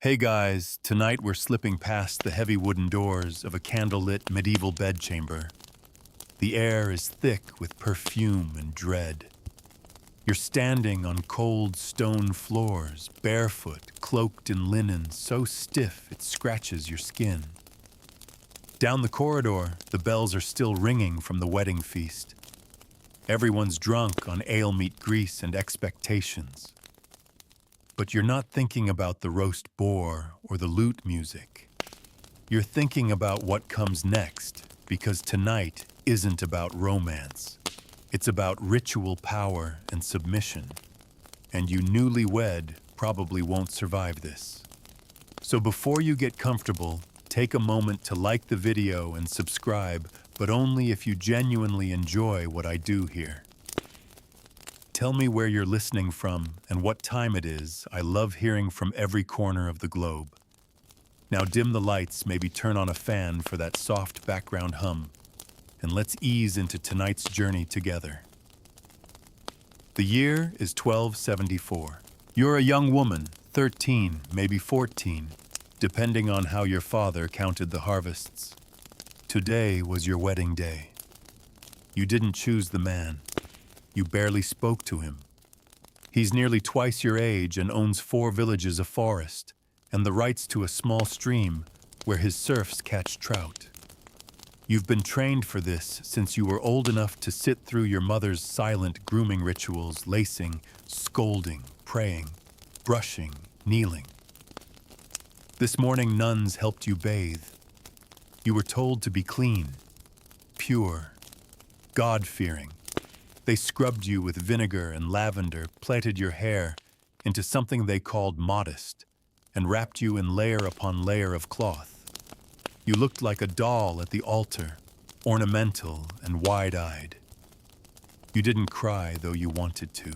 Hey guys, tonight we're slipping past the heavy wooden doors of a candlelit medieval bedchamber. The air is thick with perfume and dread. You're standing on cold stone floors, barefoot, cloaked in linen so stiff it scratches your skin. Down the corridor, the bells are still ringing from the wedding feast. Everyone's drunk on ale meat grease and expectations. But you're not thinking about the roast boar or the lute music. You're thinking about what comes next, because tonight isn't about romance. It's about ritual power and submission. And you newlywed probably won't survive this. So before you get comfortable, take a moment to like the video and subscribe, but only if you genuinely enjoy what I do here. Tell me where you're listening from and what time it is. I love hearing from every corner of the globe. Now dim the lights, maybe turn on a fan for that soft background hum, and let's ease into tonight's journey together. The year is 1274. You're a young woman, 13, maybe 14, depending on how your father counted the harvests. Today was your wedding day. You didn't choose the man. You barely spoke to him. He's nearly twice your age and owns 4 villages, a forest, and the rights to a small stream where his serfs catch trout. You've been trained for this since you were old enough to sit through your mother's silent grooming rituals, lacing, scolding, praying, brushing, kneeling. This morning, nuns helped you bathe. You were told to be clean, pure, God-fearing. They scrubbed you with vinegar and lavender, plaited your hair into something they called modest, and wrapped you in layer upon layer of cloth. You looked like a doll at the altar, ornamental and wide-eyed. You didn't cry, though you wanted to.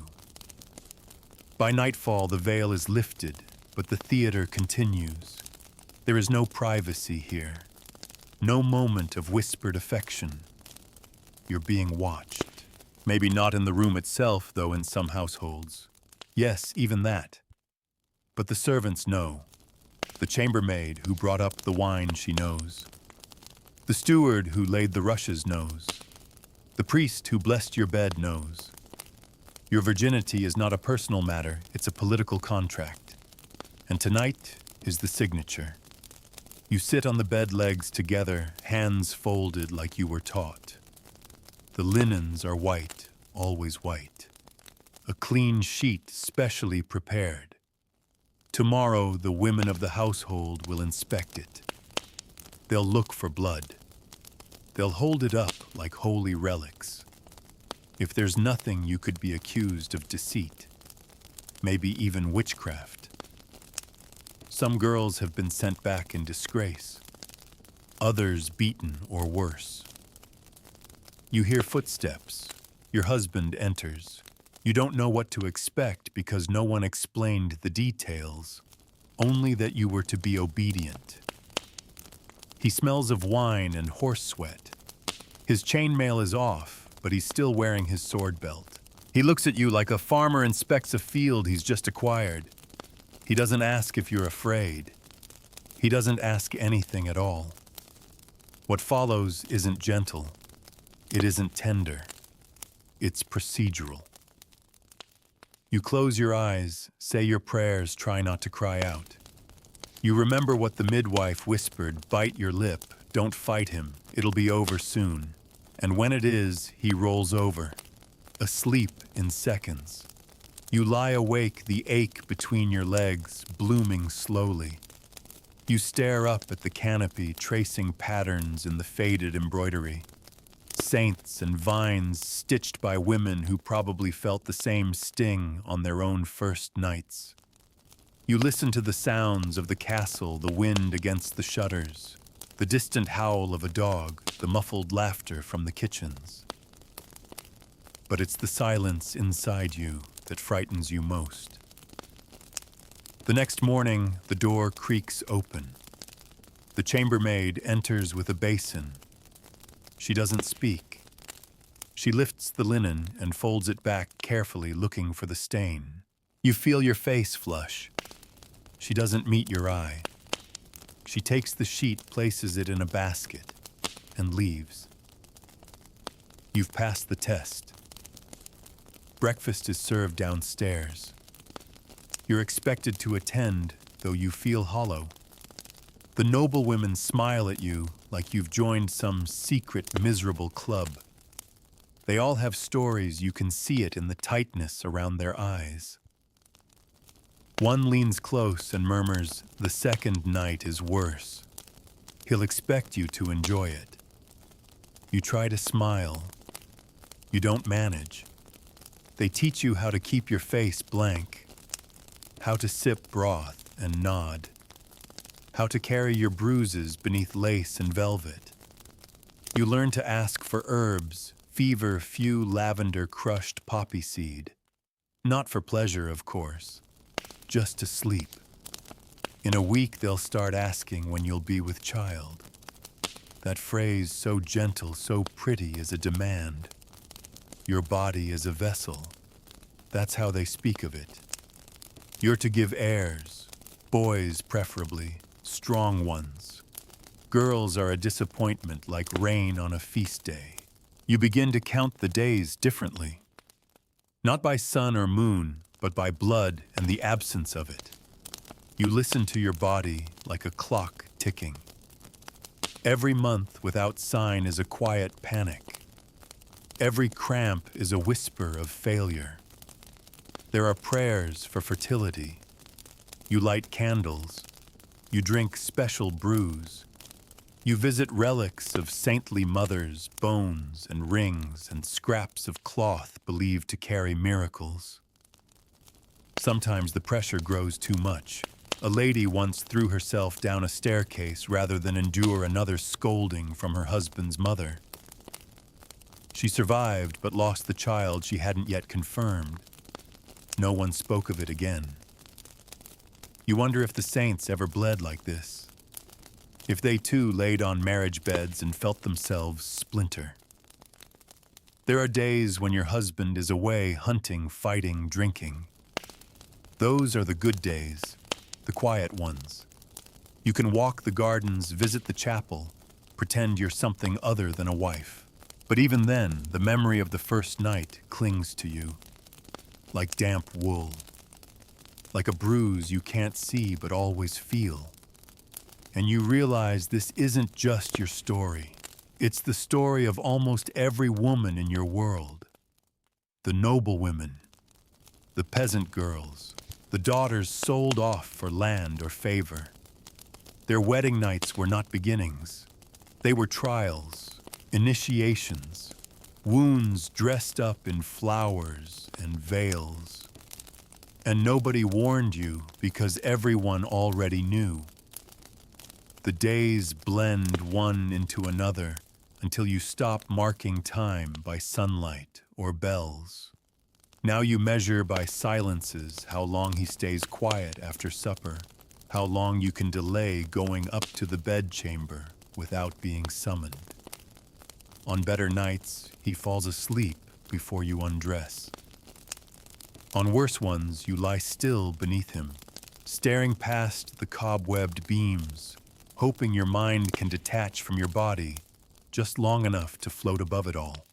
By nightfall, the veil is lifted, but the theater continues. There is no privacy here, no moment of whispered affection. You're being watched. Maybe not in the room itself, though in some households. Yes, even that. But the servants know. The chambermaid who brought up the wine, she knows. The steward who laid the rushes knows. The priest who blessed your bed knows. Your virginity is not a personal matter, it's a political contract. And tonight is the signature. You sit on the bed legs together, hands folded like you were taught. The linens are white, always white. A clean sheet specially prepared. Tomorrow, the women of the household will inspect it. They'll look for blood. They'll hold it up like holy relics. If there's nothing, you could be accused of deceit, maybe even witchcraft. Some girls have been sent back in disgrace, others beaten or worse. You hear footsteps. Your husband enters. You don't know what to expect because no one explained the details, only that you were to be obedient. He smells of wine and horse sweat. His chainmail is off, but he's still wearing his sword belt. He looks at you like a farmer inspects a field he's just acquired. He doesn't ask if you're afraid. He doesn't ask anything at all. What follows isn't gentle. It isn't tender. It's procedural. You close your eyes, say your prayers, try not to cry out. You remember what the midwife whispered, bite your lip, don't fight him, it'll be over soon. And when it is, he rolls over, asleep in seconds. You lie awake, the ache between your legs, blooming slowly. You stare up at the canopy, tracing patterns in the faded embroidery. Saints and vines stitched by women who probably felt the same sting on their own first nights. You listen to the sounds of the castle, the wind against the shutters, the distant howl of a dog, the muffled laughter from the kitchens. But it's the silence inside you that frightens you most. The next morning, the door creaks open. The chambermaid enters with a basin. She doesn't speak. She lifts the linen and folds it back carefully, looking for the stain. You feel your face flush. She doesn't meet your eye. She takes the sheet, places it in a basket, and leaves. You've passed the test. Breakfast is served downstairs. You're expected to attend, though you feel hollow. The noblewomen smile at you like you've joined some secret, miserable club. They all have stories, you can see it in the tightness around their eyes. One leans close and murmurs, "The second night is worse." He'll expect you to enjoy it. You try to smile. You don't manage. They teach you how to keep your face blank, how to sip broth and nod, how to carry your bruises beneath lace and velvet. You learn to ask for herbs, fever few lavender crushed poppy seed. Not for pleasure, of course, just to sleep. In a week they'll start asking when you'll be with child. That phrase, so gentle, so pretty, is a demand. Your body is a vessel. That's how they speak of it. You're to give heirs, boys preferably, strong ones. Girls are a disappointment, like rain on a feast day. You begin to count the days differently. Not by sun or moon, but by blood and the absence of it. You listen to your body like a clock ticking. Every month without sign is a quiet panic. Every cramp is a whisper of failure. There are prayers for fertility. You light candles. You drink special brews. You visit relics of saintly mothers, bones and rings and scraps of cloth believed to carry miracles. Sometimes the pressure grows too much. A lady once threw herself down a staircase rather than endure another scolding from her husband's mother. She survived but lost the child she hadn't yet confirmed. No one spoke of it again. You wonder if the saints ever bled like this. If they too laid on marriage beds and felt themselves splinter. There are days when your husband is away hunting, fighting, drinking. Those are the good days, the quiet ones. You can walk the gardens, visit the chapel, pretend you're something other than a wife. But even then, the memory of the first night clings to you, like damp wool, like a bruise you can't see but always feel. And you realize this isn't just your story. It's the story of almost every woman in your world. The noble women, the peasant girls, the daughters sold off for land or favor. Their wedding nights were not beginnings. They were trials, initiations, wounds dressed up in flowers and veils. And nobody warned you because everyone already knew. The days blend one into another until you stop marking time by sunlight or bells. Now you measure by silences how long he stays quiet after supper, how long you can delay going up to the bedchamber without being summoned. On better nights, he falls asleep before you undress. On worse ones, you lie still beneath him, staring past the cobwebbed beams, hoping your mind can detach from your body just long enough to float above it all.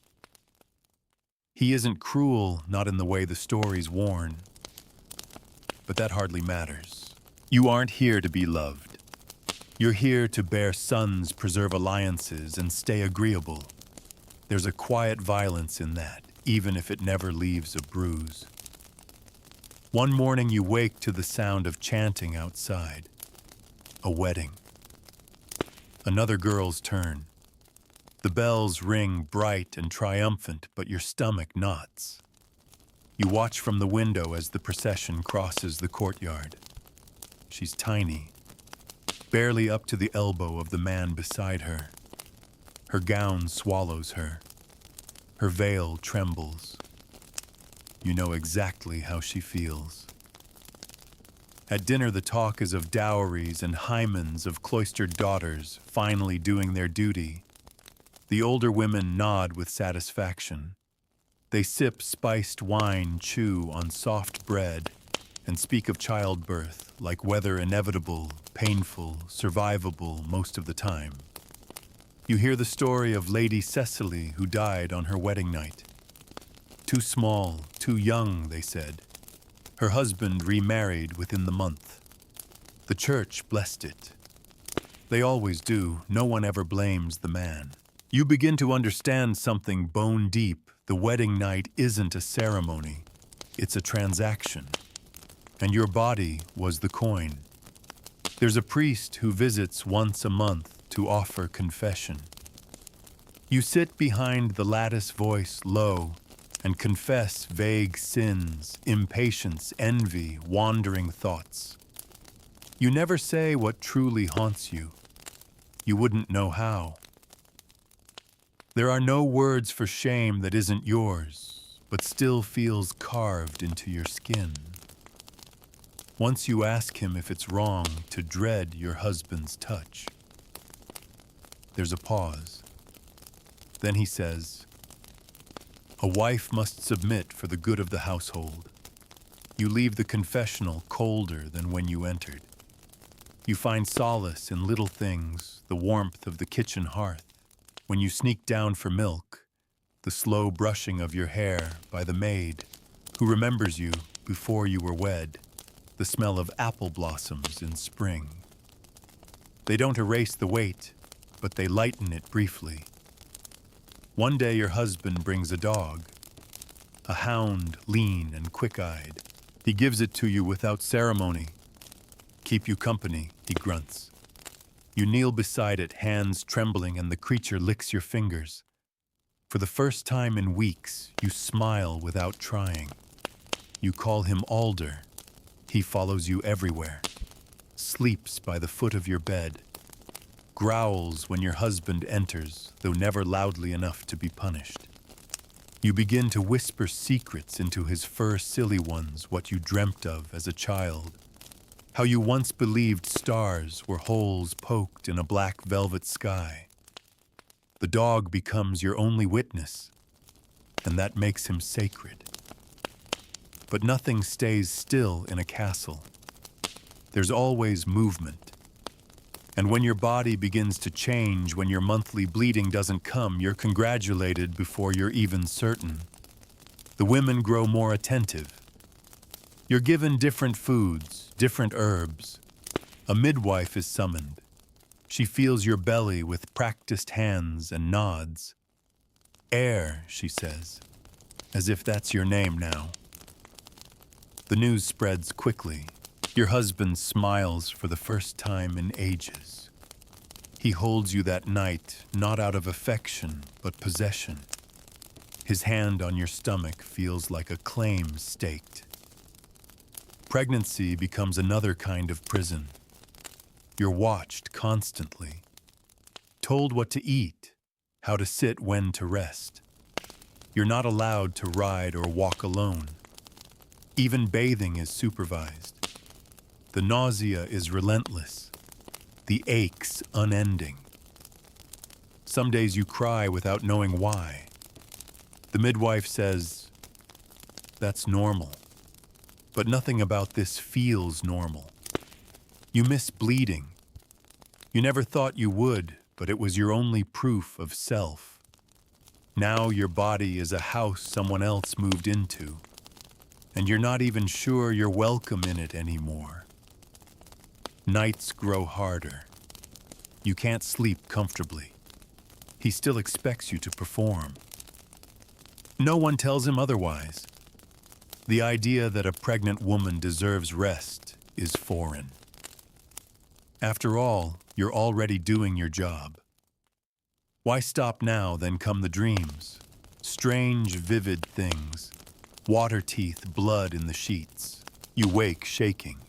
He isn't cruel, not in the way the stories warn. But that hardly matters. You aren't here to be loved. You're here to bear sons, preserve alliances, and stay agreeable. There's a quiet violence in that, even if it never leaves a bruise. One morning you wake to the sound of chanting outside. A wedding. Another girl's turn. The bells ring bright and triumphant, but your stomach knots. You watch from the window as the procession crosses the courtyard. She's tiny, barely up to the elbow of the man beside her. Her gown swallows her. Her veil trembles. You know exactly how she feels. At dinner, the talk is of dowries and hymens of cloistered daughters finally doing their duty. The older women nod with satisfaction. They sip spiced wine, chew on soft bread, and speak of childbirth like whether inevitable, painful, survivable most of the time. You hear the story of Lady Cecily who died on her wedding night. Too small, too young, they said. Her husband remarried within the month. The church blessed it. They always do. No one ever blames the man. You begin to understand something bone deep. The wedding night isn't a ceremony. It's a transaction. And your body was the coin. There's a priest who visits once a month to offer confession. You sit behind the lattice voice low and confess vague sins, impatience, envy, wandering thoughts. You never say what truly haunts you. You wouldn't know how. There are no words for shame that isn't yours, but still feels carved into your skin. Once you ask him if it's wrong to dread your husband's touch. There's a pause. Then he says, "A wife must submit for the good of the household." You leave the confessional colder than when you entered. You find solace in little things, the warmth of the kitchen hearth, when you sneak down for milk, the slow brushing of your hair by the maid who remembers you before you were wed, the smell of apple blossoms in spring. They don't erase the weight, but they lighten it briefly. One day your husband brings a dog, a hound, lean and quick-eyed. He gives it to you without ceremony. "Keep you company," he grunts. You kneel beside it, hands trembling, and the creature licks your fingers. For the first time in weeks, you smile without trying. You call him Alder. He follows you everywhere, sleeps by the foot of your bed, growls when your husband enters, though never loudly enough to be punished. You begin to whisper secrets into his fur silly ones, what you dreamt of as a child. How you once believed stars were holes poked in a black velvet sky. The dog becomes your only witness, and that makes him sacred. But nothing stays still in a castle. There's always movement. And when your body begins to change, when your monthly bleeding doesn't come, you're congratulated before you're even certain. The women grow more attentive. You're given different foods, different herbs. A midwife is summoned. She feels your belly with practiced hands and nods. "Heir," she says, as if that's your name now. The news spreads quickly. Your husband smiles for the first time in ages. He holds you that night, not out of affection, but possession. His hand on your stomach feels like a claim staked. Pregnancy becomes another kind of prison. You're watched constantly, told what to eat, how to sit, when to rest. You're not allowed to ride or walk alone. Even bathing is supervised. The nausea is relentless, the aches unending. Some days you cry without knowing why. The midwife says, "That's normal." But nothing about this feels normal. You miss bleeding. You never thought you would, but it was your only proof of self. Now your body is a house someone else moved into, and you're not even sure you're welcome in it anymore. Nights grow harder. You can't sleep comfortably. He still expects you to perform. No one tells him otherwise. The idea that a pregnant woman deserves rest is foreign. After all, you're already doing your job. Why stop now, then come the dreams? Strange, vivid things. Water teeth, blood in the sheets. You wake shaking.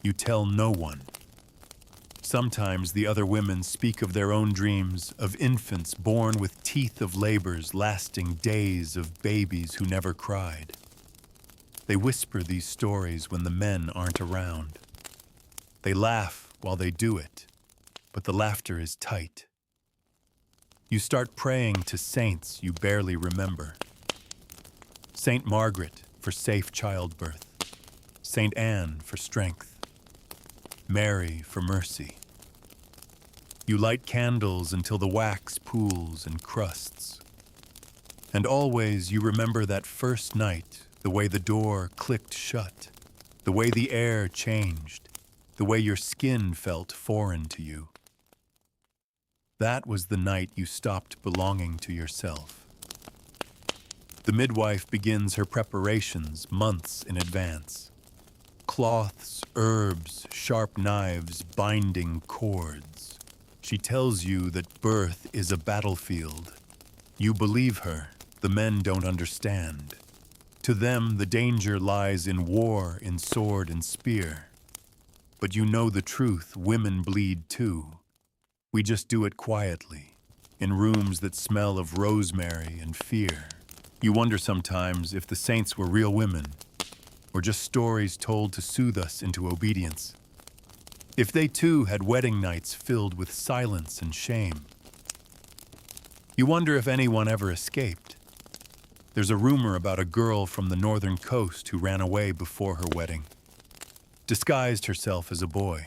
You tell no one. Sometimes the other women speak of their own dreams, of infants born with teeth of labors lasting days, of babies who never cried. They whisper these stories when the men aren't around. They laugh while they do it, but the laughter is tight. You start praying to saints you barely remember. Saint Margaret for safe childbirth. Saint Anne for strength, Mary for mercy. You light candles until the wax pools and crusts. And always you remember that first night, the way the door clicked shut, the way the air changed, the way your skin felt foreign to you. That was the night you stopped belonging to yourself. The midwife begins her preparations months in advance. Cloths, herbs, sharp knives, binding cords. She tells you that birth is a battlefield. You believe her. The men don't understand. To them, the danger lies in war, in sword and spear. But you know the truth, women bleed too. We just do it quietly, in rooms that smell of rosemary and fear. You wonder sometimes if the saints were real women, or just stories told to soothe us into obedience. If they too had wedding nights filled with silence and shame. You wonder if anyone ever escaped. There's a rumor about a girl from the northern coast who ran away before her wedding, disguised herself as a boy,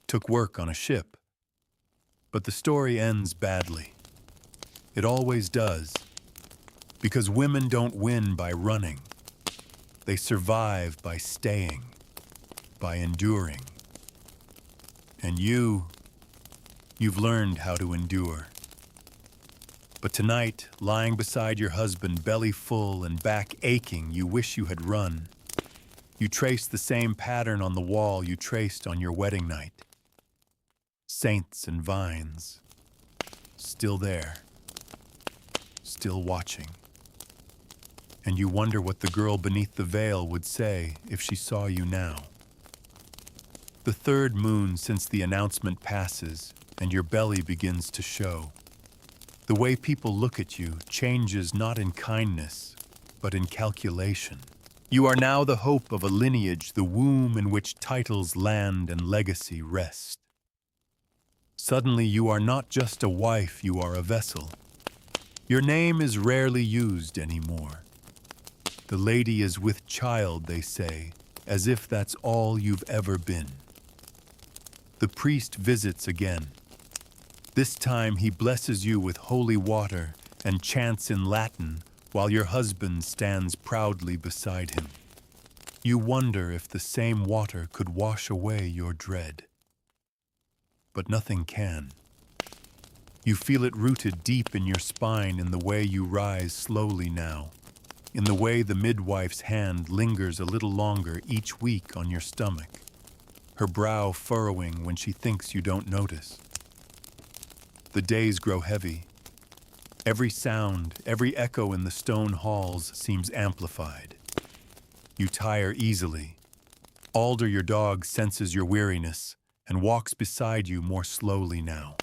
took work on a ship. But the story ends badly. It always does, because women don't win by running. They survive by staying, by enduring. And you've learned how to endure. But tonight, lying beside your husband, belly full and back aching, you wish you had run. You trace the same pattern on the wall you traced on your wedding night. Saints and vines, still there, still watching. And you wonder what the girl beneath the veil would say if she saw you now. The third moon since the announcement passes and your belly begins to show. The way people look at you changes not in kindness, but in calculation. You are now the hope of a lineage, the womb in which titles, land, and legacy rest. Suddenly you are not just a wife, you are a vessel. Your name is rarely used anymore. The lady is with child, they say, as if that's all you've ever been. The priest visits again. This time he blesses you with holy water and chants in Latin while your husband stands proudly beside him. You wonder if the same water could wash away your dread. But nothing can. You feel it rooted deep in your spine in the way you rise slowly now, in the way the midwife's hand lingers a little longer each week on your stomach, her brow furrowing when she thinks you don't notice. The days grow heavy. Every sound, every echo in the stone halls seems amplified. You tire easily. Alder, your dog, senses your weariness and walks beside you more slowly now.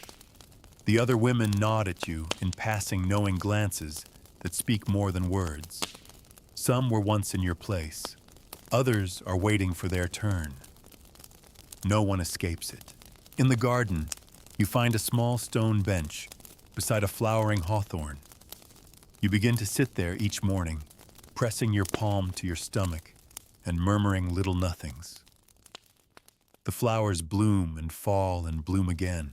The other women nod at you in passing knowing glances that speak more than words. Some were once in your place. Others are waiting for their turn. No one escapes it. In the garden, you find a small stone bench beside a flowering hawthorn. You begin to sit there each morning, pressing your palm to your stomach and murmuring little nothings. The flowers bloom and fall and bloom again.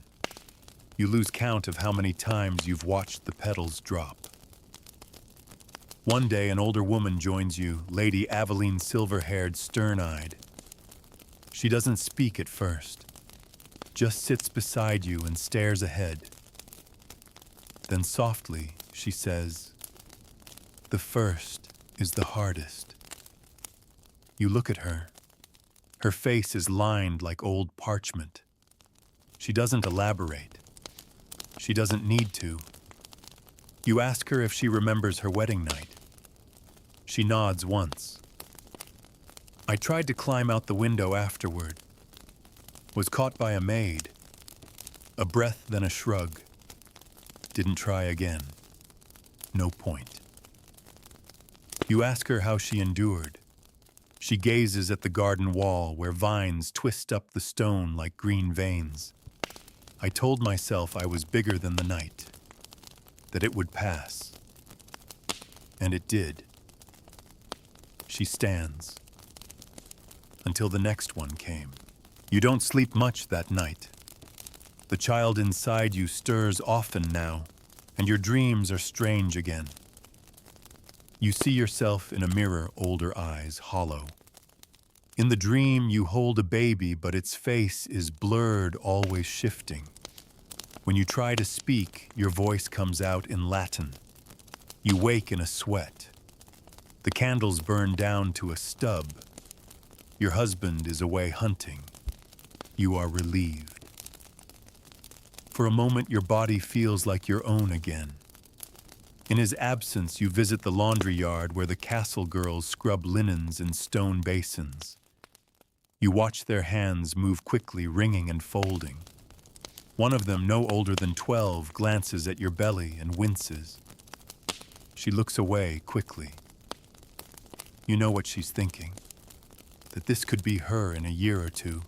You lose count of how many times you've watched the petals drop. One day, an older woman joins you, Lady Aveline, silver-haired, stern-eyed. She doesn't speak at first, just sits beside you and stares ahead. Then softly, she says, "The first is the hardest." You look at her. Her face is lined like old parchment. She doesn't elaborate. She doesn't need to. You ask her if she remembers her wedding night. She nods once. "I tried to climb out the window afterward. Was caught by a maid. A breath, then a shrug. Didn't try again. No point." You ask her how she endured. She gazes at the garden wall where vines twist up the stone like green veins. "I told myself I was bigger than the night, that it would pass." And it did. She stands. until the next one came. You don't sleep much that night. The child inside you stirs often now, and your dreams are strange again. You see yourself in a mirror, older eyes hollow. In the dream, you hold a baby, but its face is blurred, always shifting. When you try to speak, your voice comes out in Latin. You wake in a sweat. The candles burn down to a stub. Your husband is away hunting. You are relieved. For a moment, your body feels like your own again. In his absence, you visit the laundry yard where the castle girls scrub linens in stone basins. You watch their hands move quickly, wringing and folding. One of them, no older than 12, glances at your belly and winces. She looks away quickly. You know what she's thinking, that this could be her in a year or two.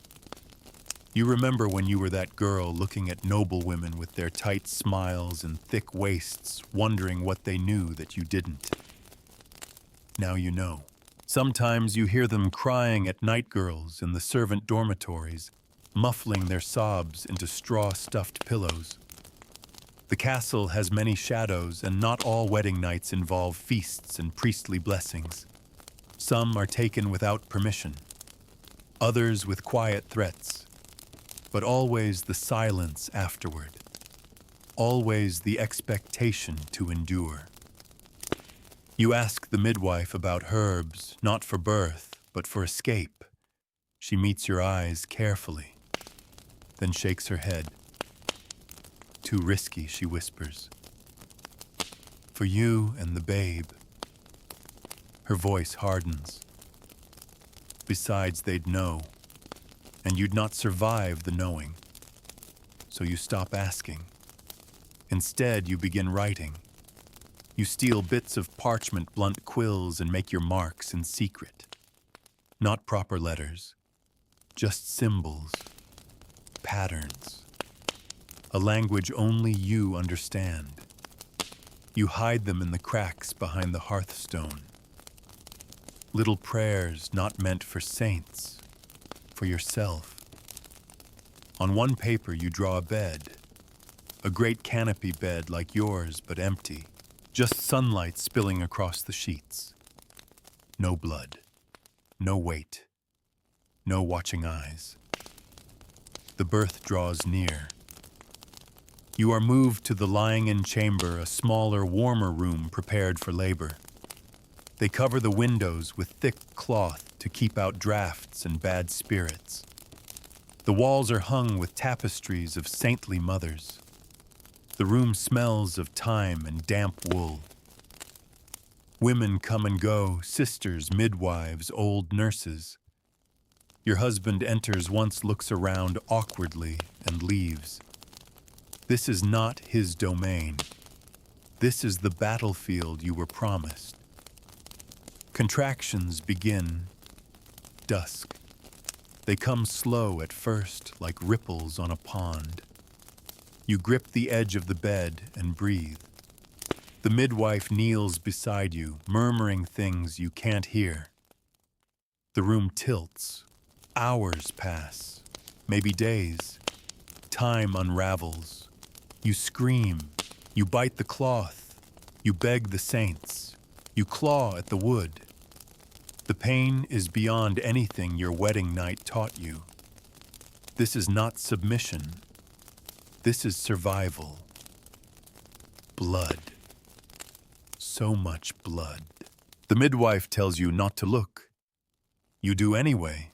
You remember when you were that girl looking at noble women with their tight smiles and thick waists, wondering what they knew that you didn't. Now you know. Sometimes you hear them crying at night girls in the servant dormitories, muffling their sobs into straw-stuffed pillows. The castle has many shadows, and not all wedding nights involve feasts and priestly blessings. Some are taken without permission, others with quiet threats, but always the silence afterward, always the expectation to endure. You ask the midwife about herbs, not for birth, but for escape. She meets your eyes carefully, then shakes her head. Too risky, she whispers. For you and the babe. Her voice hardens. Besides, they'd know, and you'd not survive the knowing. So you stop asking. Instead, you begin writing. You steal bits of parchment, blunt quills, and make your marks in secret. Not proper letters, just symbols, patterns. A language only you understand. You hide them in the cracks behind the hearthstone. Little prayers not meant for saints, for yourself. On one paper you draw a bed, a great canopy bed like yours but empty, just sunlight spilling across the sheets. No blood, no weight, no watching eyes. The birth draws near. You are moved to the lying-in chamber, a smaller, warmer room prepared for labor. They cover the windows with thick cloth to keep out drafts and bad spirits. The walls are hung with tapestries of saintly mothers. The room smells of thyme and damp wool. Women come and go, sisters, midwives, old nurses. Your husband enters once, looks around awkwardly, and leaves. This is not his domain. This is the battlefield you were promised. Contractions begin, dusk. They come slow at first, like ripples on a pond. You grip the edge of the bed and breathe. The midwife kneels beside you, murmuring things you can't hear. The room tilts. Hours pass, maybe days. Time unravels. You scream. You bite the cloth. You beg the saints. You claw at the wood. The pain is beyond anything your wedding night taught you. This is not submission. This is survival. Blood. So much blood. The midwife tells you not to look. You do anyway.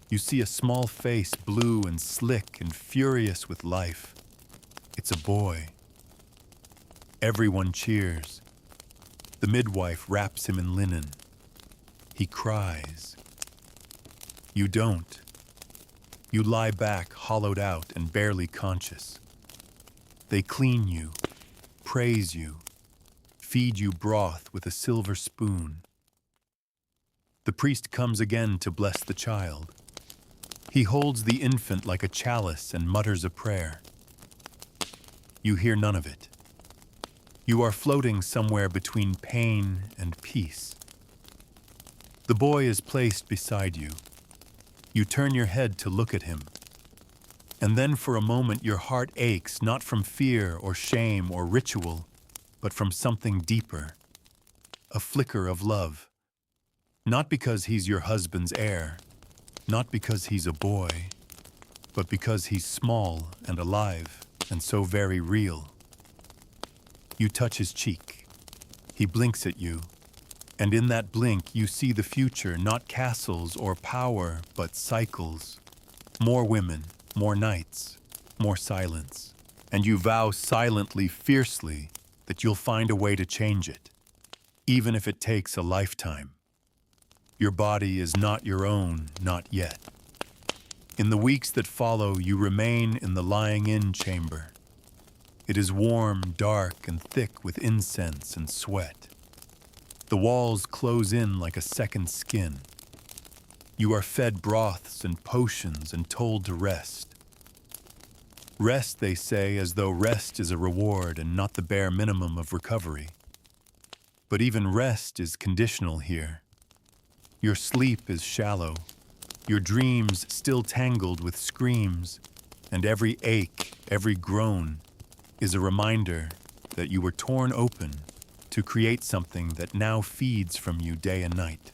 You see a small face, blue and slick and furious with life. It's a boy. Everyone cheers. The midwife wraps him in linen. He cries. You don't. You lie back, hollowed out and barely conscious. They clean you, praise you, feed you broth with a silver spoon. The priest comes again to bless the child. He holds the infant like a chalice and mutters a prayer. You hear none of it. You are floating somewhere between pain and peace. The boy is placed beside you. You turn your head to look at him. And then for a moment your heart aches, not from fear or shame or ritual, but from something deeper. A flicker of love. Not because he's your husband's heir, not because he's a boy, but because he's small and alive and so very real. You touch his cheek. He blinks at you. And in that blink, you see the future, not castles or power, but cycles. More women, more nights, more silence. And you vow silently, fiercely, that you'll find a way to change it, even if it takes a lifetime. Your body is not your own, not yet. In the weeks that follow, you remain in the lying-in chamber. It is warm, dark, and thick with incense and sweat. The walls close in like a second skin. You are fed broths and potions and told to rest. Rest, they say, as though rest is a reward and not the bare minimum of recovery. But even rest is conditional here. Your sleep is shallow, your dreams still tangled with screams, and every ache, every groan is a reminder that you were torn open to create something that now feeds from you day and night.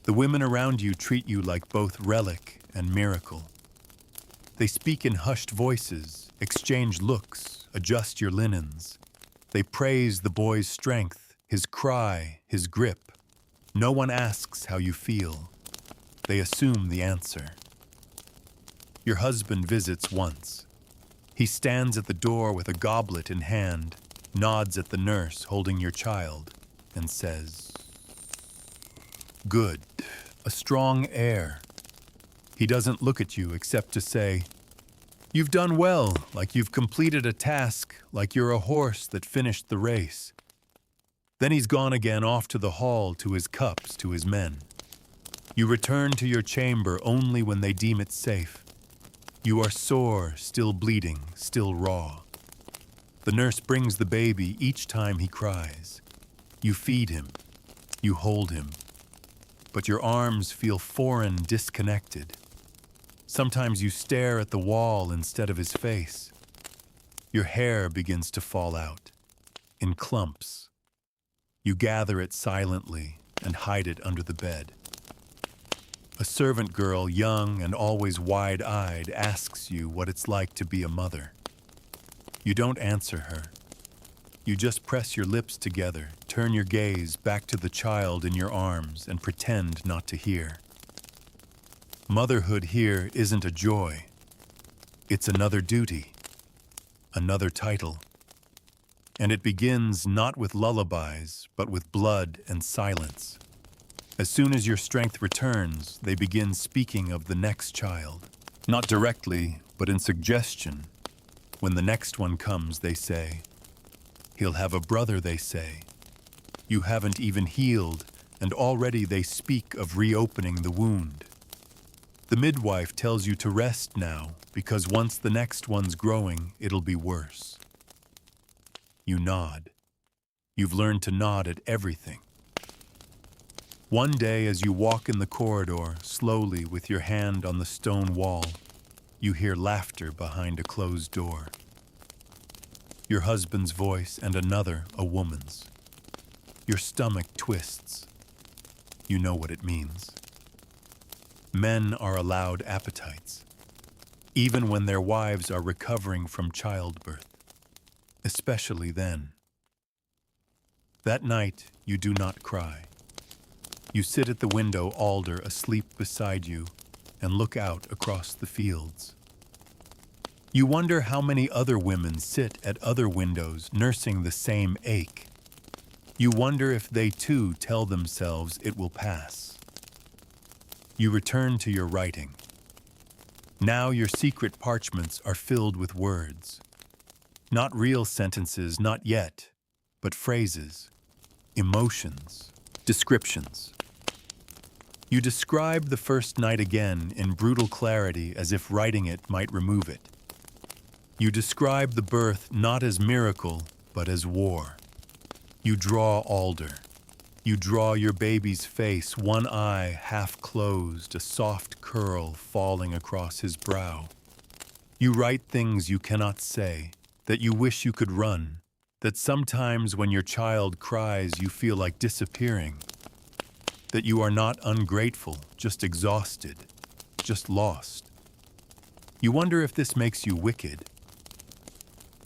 The women around you treat you like both relic and miracle. They speak in hushed voices, exchange looks, adjust your linens. They praise the boy's strength, his cry, his grip. No one asks how you feel. They assume the answer. Your husband visits once. He stands at the door with a goblet in hand, nods at the nurse holding your child, and says, "Good, a strong air." He doesn't look at you except to say, "You've done well, like you've completed a task, like you're a horse that finished the race." Then he's gone again off to the hall, to his cups, to his men. You return to your chamber only when they deem it safe. You are sore, still bleeding, still raw. The nurse brings the baby each time he cries. You feed him. You hold him. But your arms feel foreign, disconnected. Sometimes you stare at the wall instead of his face. Your hair begins to fall out, in clumps. You gather it silently and hide it under the bed. A servant girl, young and always wide-eyed, asks you what it's like to be a mother. You don't answer her. You just press your lips together, turn your gaze back to the child in your arms, and pretend not to hear. Motherhood here isn't a joy. It's another duty, another title. And it begins not with lullabies, but with blood and silence. As soon as your strength returns, they begin speaking of the next child. Not directly, but in suggestion. When the next one comes, they say, "He'll have a brother," they say. You haven't even healed, and already they speak of reopening the wound. The midwife tells you to rest now, because once the next one's growing, it'll be worse. You nod. You've learned to nod at everything. One day, as you walk in the corridor, slowly with your hand on the stone wall, you hear laughter behind a closed door. Your husband's voice and another, a woman's. Your stomach twists. You know what it means. Men are allowed appetites, even when their wives are recovering from childbirth, especially then. That night, you do not cry. You sit at the window, Alder asleep beside you, and look out across the fields. You wonder how many other women sit at other windows nursing the same ache. You wonder if they too tell themselves it will pass. You return to your writing. Now your secret parchments are filled with words. Not real sentences, not yet, but phrases, emotions, descriptions. You describe the first night again in brutal clarity as if writing it might remove it. You describe the birth not as miracle, but as war. You draw Alder. You draw your baby's face, one eye half closed, a soft curl falling across his brow. You write things you cannot say, that you wish you could run, that sometimes when your child cries you feel like disappearing, that you are not ungrateful, just exhausted, just lost. You wonder if this makes you wicked.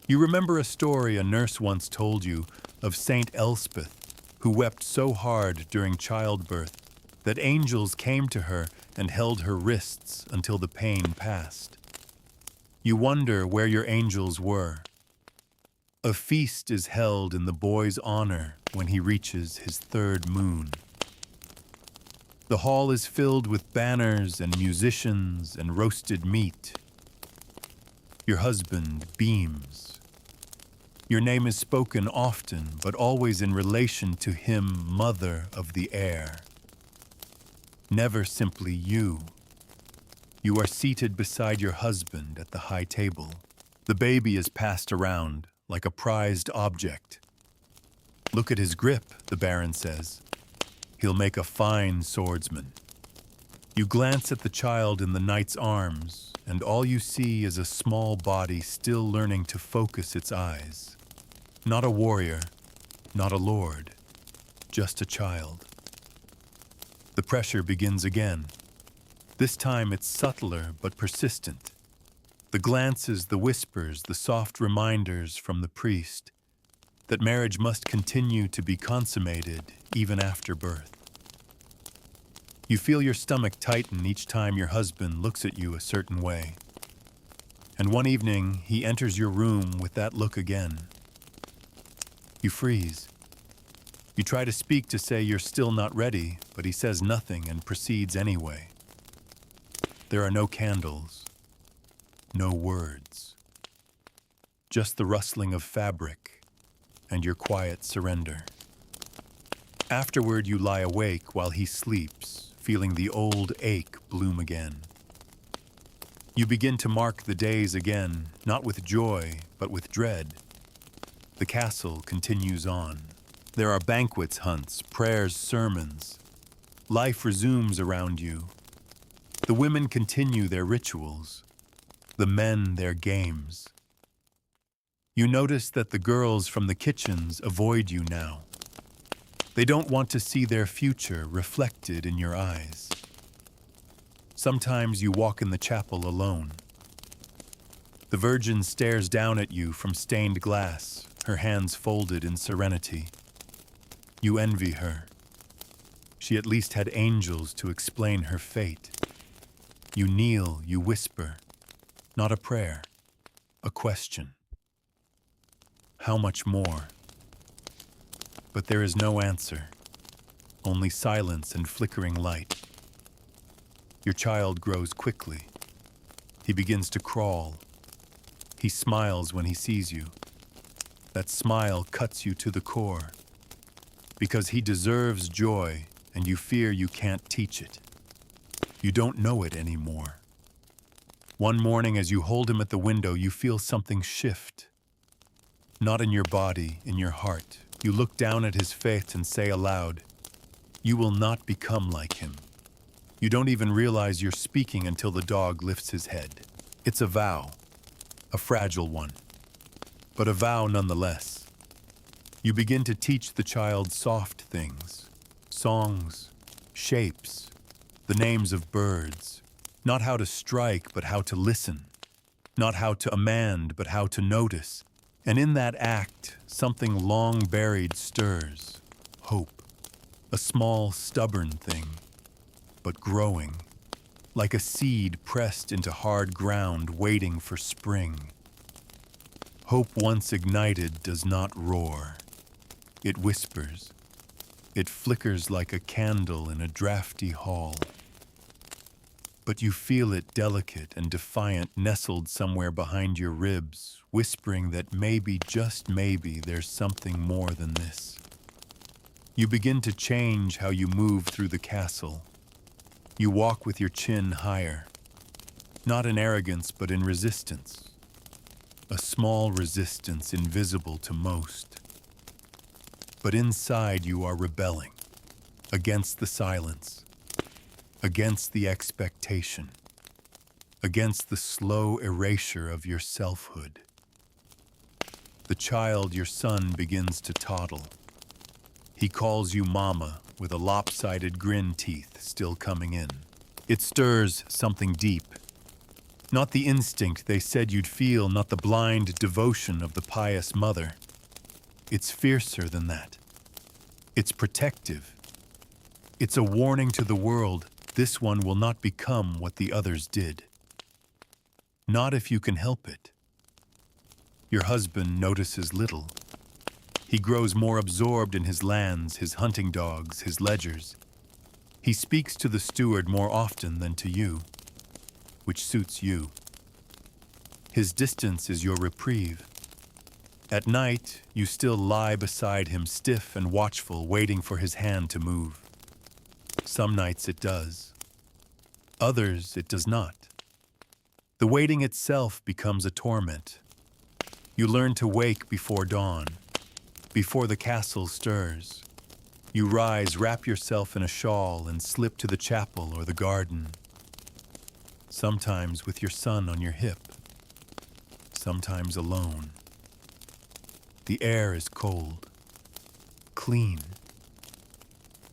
You remember a story a nurse once told you of Saint Elspeth, who wept so hard during childbirth that angels came to her and held her wrists until the pain passed. You wonder where your angels were. A feast is held in the boy's honor when he reaches his third moon. The hall is filled with banners and musicians and roasted meat. Your husband beams. Your name is spoken often, but always in relation to him, mother of the air. Never simply you. You are seated beside your husband at the high table. The baby is passed around like a prized object. Look at his grip, the Baron says. He'll make a fine swordsman. You glance at the child in the knight's arms, and all you see is a small body still learning to focus its eyes. Not a warrior, not a lord, just a child. The pressure begins again. This time it's subtler but persistent. The glances, the whispers, the soft reminders from the priest that marriage must continue to be consummated even after birth. You feel your stomach tighten each time your husband looks at you a certain way. And one evening, he enters your room with that look again. You freeze. You try to speak to say you're still not ready, but he says nothing and proceeds anyway. There are no candles, no words. Just the rustling of fabric and your quiet surrender. Afterward, you lie awake while he sleeps, feeling the old ache bloom again. You begin to mark the days again, not with joy, but with dread. The castle continues on. There are banquets, hunts, prayers, sermons. Life resumes around you. The women continue their rituals, the men their games. You notice that the girls from the kitchens avoid you now. They don't want to see their future reflected in your eyes. Sometimes you walk in the chapel alone. The Virgin stares down at you from stained glass, her hands folded in serenity. You envy her. She at least had angels to explain her fate. You kneel, you whisper, not a prayer, a question. How much more? But there is no answer, only silence and flickering light. Your child grows quickly. He begins to crawl. He smiles when he sees you. That smile cuts you to the core, because he deserves joy and you fear you can't teach it. You don't know it anymore. One morning as you hold him at the window, you feel something shift. Not in your body, in your heart. You look down at his face and say aloud, "You will not become like him." You don't even realize you're speaking until the dog lifts his head. It's a vow, a fragile one, but a vow nonetheless. You begin to teach the child soft things, songs, shapes, the names of birds, not how to strike, but how to listen, not how to command, but how to notice. And in that act, something long buried stirs, hope, a small, stubborn thing, but growing, like a seed pressed into hard ground waiting for spring. Hope once ignited does not roar. It whispers. It flickers like a candle in a drafty hall. But you feel it delicate and defiant, nestled somewhere behind your ribs, whispering that maybe, just maybe, there's something more than this. You begin to change how you move through the castle. You walk with your chin higher, not in arrogance, but in resistance. A small resistance invisible to most. But inside you are rebelling. against the silence, against the expectation, against the slow erasure of your selfhood. The child, your son, begins to toddle. He calls you mama with a lopsided grin, teeth still coming in. It stirs something deep. Not the instinct they said you'd feel, not the blind devotion of the pious mother. It's fiercer than that. It's protective. It's a warning to the world, this one will not become what the others did. Not if you can help it. Your husband notices little. He grows more absorbed in his lands, his hunting dogs, his ledgers. He speaks to the steward more often than to you, which suits you. His distance is your reprieve. At night, you still lie beside him, stiff and watchful, waiting for his hand to move. Some nights it does. Others it does not. The waiting itself becomes a torment. You learn to wake before dawn, before the castle stirs. You rise, wrap yourself in a shawl, and slip to the chapel or the garden. Sometimes with your son on your hip, sometimes alone. The air is cold, clean.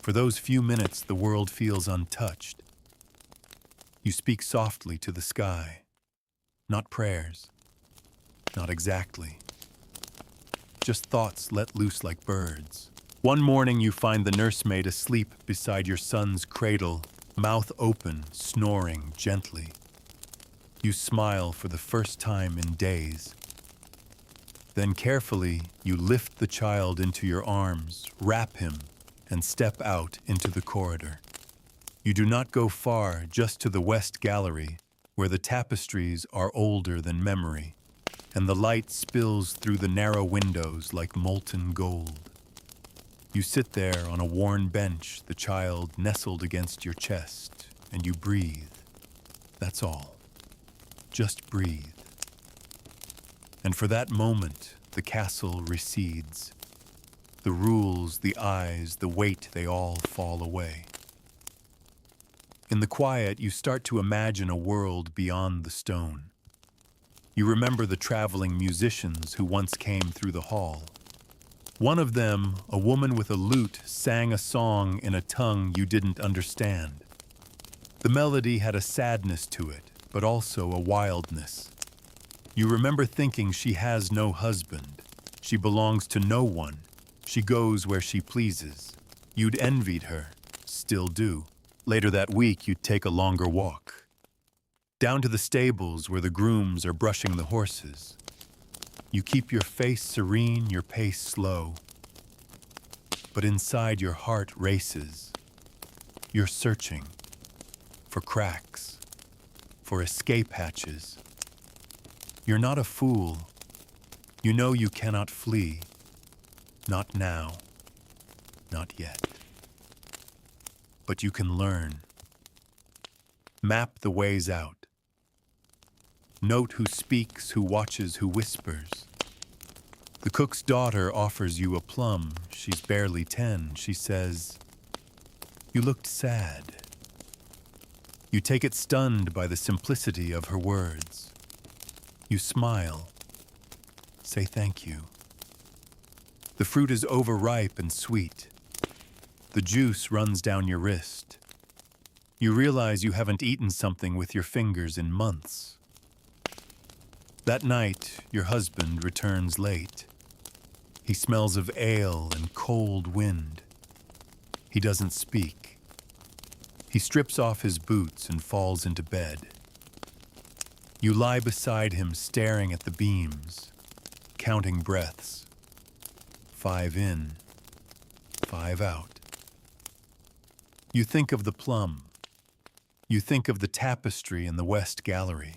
For those few minutes, the world feels untouched. You speak softly to the sky, not prayers, not exactly. Just thoughts let loose like birds. One morning you find the nursemaid asleep beside your son's cradle, mouth open, snoring gently. You smile for the first time in days. Then carefully you lift the child into your arms, wrap him, and step out into the corridor. You do not go far, just to the west gallery, where the tapestries are older than memory, and the light spills through the narrow windows like molten gold. You sit there on a worn bench, the child nestled against your chest, and you breathe. That's all. Just breathe. And for that moment, the castle recedes. The rules, the eyes, the weight, they all fall away. In the quiet, you start to imagine a world beyond the stone. You remember the traveling musicians who once came through the hall. One of them, a woman with a lute, sang a song in a tongue you didn't understand. The melody had a sadness to it, but also a wildness. You remember thinking she has no husband. She belongs to no one. She goes where she pleases. You'd envied her, still do. Later that week, you'd take a longer walk. Down to the stables where the grooms are brushing the horses. You keep your face serene, your pace slow. But inside your heart races. You're searching for cracks, for escape hatches. You're not a fool. You know you cannot flee. Not now. Not yet. But you can learn. Map the ways out. Note who speaks, who watches, who whispers. The cook's daughter offers you a plum. She's barely 10. She says, "You looked sad." You take it stunned by the simplicity of her words. You smile. Say thank you. The fruit is overripe and sweet. The juice runs down your wrist. You realize you haven't eaten something with your fingers in months. That night, your husband returns late. He smells of ale and cold wind. He doesn't speak. He strips off his boots and falls into bed. You lie beside him, staring at the beams, counting breaths. 5 in, 5 out. You think of the plum. You think of the tapestry in the West Gallery.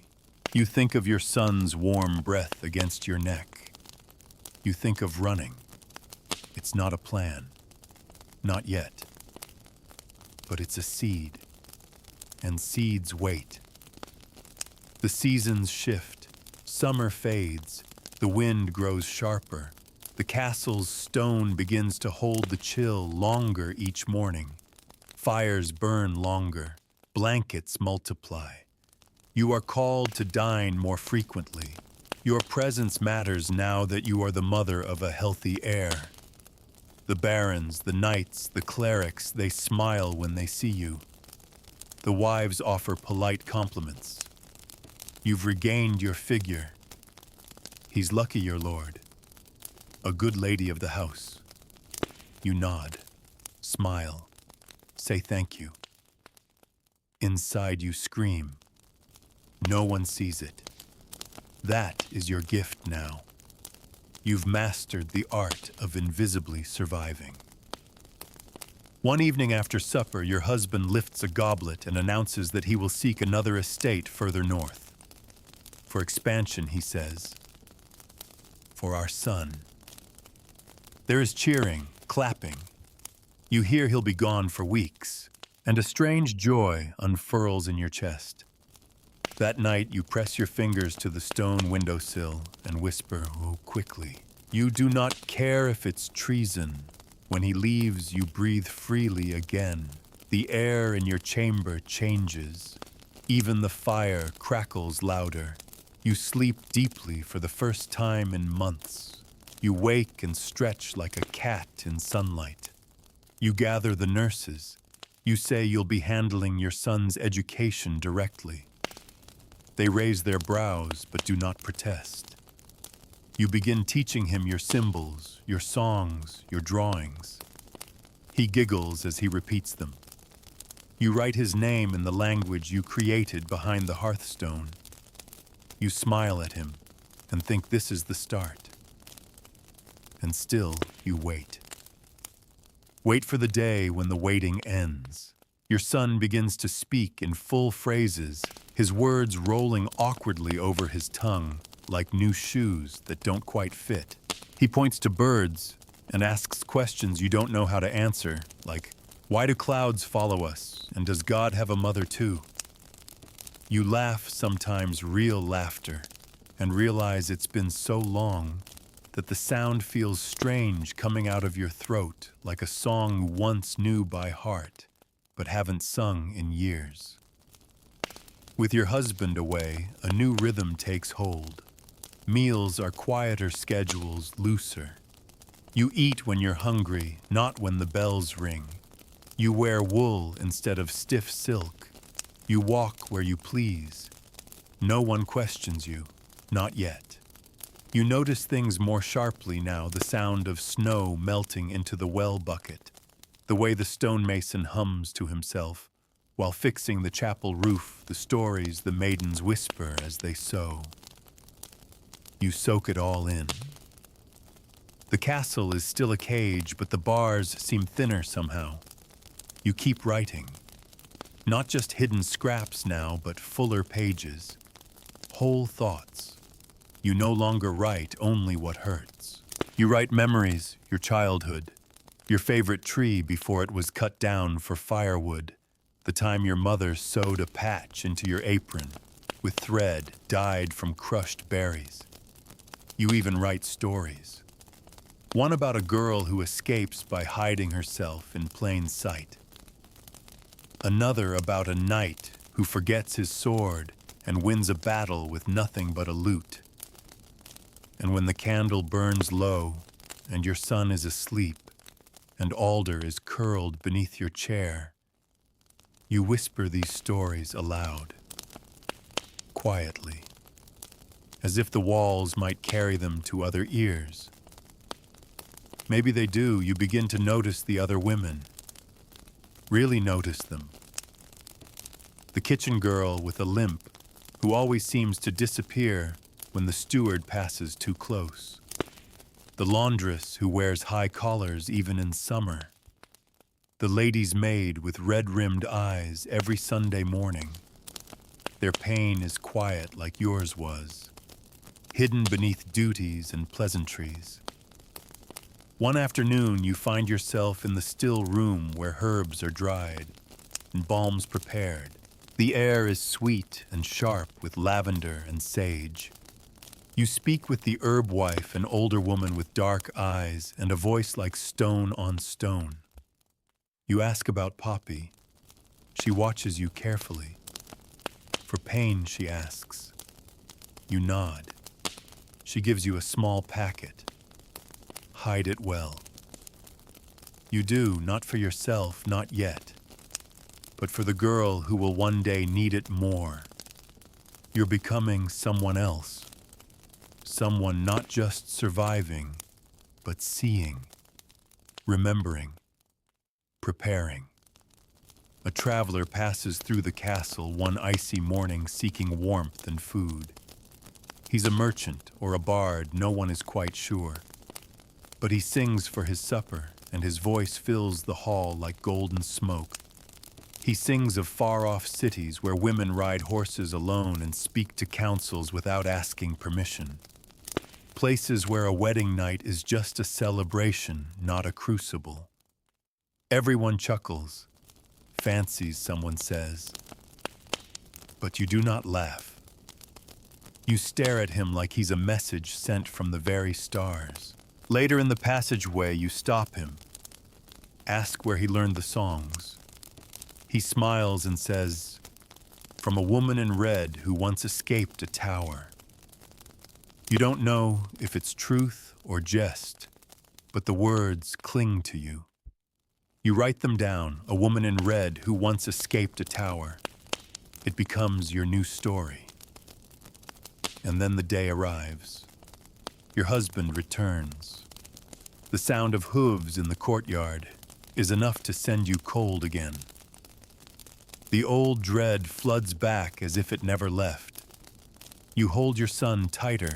You think of your son's warm breath against your neck. You think of running. It's not a plan. Not yet. But it's a seed. And seeds wait. The seasons shift. Summer fades. The wind grows sharper. The castle's stone begins to hold the chill longer each morning. Fires burn longer. Blankets multiply. You are called to dine more frequently. Your presence matters now that you are the mother of a healthy heir. The barons, the knights, the clerics, they smile when they see you. The wives offer polite compliments. You've regained your figure. He's lucky, your lord. A good lady of the house. You nod, smile, say thank you. Inside you scream. No one sees it. That is your gift now. You've mastered the art of invisibly surviving. One evening after supper, your husband lifts a goblet and announces that he will seek another estate further north. For expansion, he says. For our son. There is cheering, clapping. You hear he'll be gone for weeks, and a strange joy unfurls in your chest. That night, you press your fingers to the stone windowsill and whisper, "Oh, quickly." You do not care if it's treason. When he leaves, you breathe freely again. The air in your chamber changes. Even the fire crackles louder. You sleep deeply for the first time in months. You wake and stretch like a cat in sunlight. You gather the nurses. You say you'll be handling your son's education directly. They raise their brows but do not protest. You begin teaching him your symbols, your songs, your drawings. He giggles as he repeats them. You write his name in the language you created behind the hearthstone. You smile at him and think this is the start. And still you wait. Wait for the day when the waiting ends. Your son begins to speak in full phrases, his words rolling awkwardly over his tongue, like new shoes that don't quite fit. He points to birds and asks questions you don't know how to answer, like, why do clouds follow us, and does God have a mother too? You laugh sometimes real laughter, and realize it's been so long that the sound feels strange coming out of your throat, like a song you once knew by heart, but haven't sung in years. With your husband away, a new rhythm takes hold. Meals are quieter schedules, looser. You eat when you're hungry, not when the bells ring. You wear wool instead of stiff silk. You walk where you please. No one questions you, not yet. You notice things more sharply now, the sound of snow melting into the well bucket, the way the stonemason hums to himself, while fixing the chapel roof, the stories the maidens whisper as they sew. You soak it all in. The castle is still a cage, but the bars seem thinner somehow. You keep writing. Not just hidden scraps now, but fuller pages. Whole thoughts. You no longer write only what hurts. You write memories, your childhood, your favorite tree before it was cut down for firewood, the time your mother sewed a patch into your apron with thread dyed from crushed berries. You even write stories. One about a girl who escapes by hiding herself in plain sight. Another about a knight who forgets his sword and wins a battle with nothing but a lute. And when the candle burns low and your son is asleep and Alder is curled beneath your chair, you whisper these stories aloud, quietly, as if the walls might carry them to other ears. Maybe they do. You begin to notice the other women. Really notice them. The kitchen girl with a limp, who always seems to disappear when the steward passes too close. The laundress who wears high collars even in summer. The lady's maid with red-rimmed eyes every Sunday morning. Their pain is quiet like yours was, hidden beneath duties and pleasantries. One afternoon, you find yourself in the still room where herbs are dried and balms prepared. The air is sweet and sharp with lavender and sage. You speak with the herb wife, an older woman with dark eyes and a voice like stone on stone. You ask about Poppy. She watches you carefully. For pain, she asks. You nod. She gives you a small packet. Hide it well. You do, not for yourself, not yet, but for the girl who will one day need it more. You're becoming someone else. Someone not just surviving, but seeing, remembering, preparing. A traveler passes through the castle one icy morning seeking warmth and food. He's a merchant or a bard, no one is quite sure. But he sings for his supper, and his voice fills the hall like golden smoke. He sings of far-off cities where women ride horses alone and speak to councils without asking permission. Places where a wedding night is just a celebration, not a crucible. Everyone chuckles. Fancies, someone says. But you do not laugh. You stare at him like he's a message sent from the very stars. Later in the passageway, you stop him. Ask where he learned the songs. He smiles and says, "From a woman in red who once escaped a tower." You don't know if it's truth or jest, but the words cling to you. You write them down, a woman in red who once escaped a tower. It becomes your new story. And then the day arrives. Your husband returns. The sound of hooves in the courtyard is enough to send you cold again. The old dread floods back as if it never left. You hold your son tighter.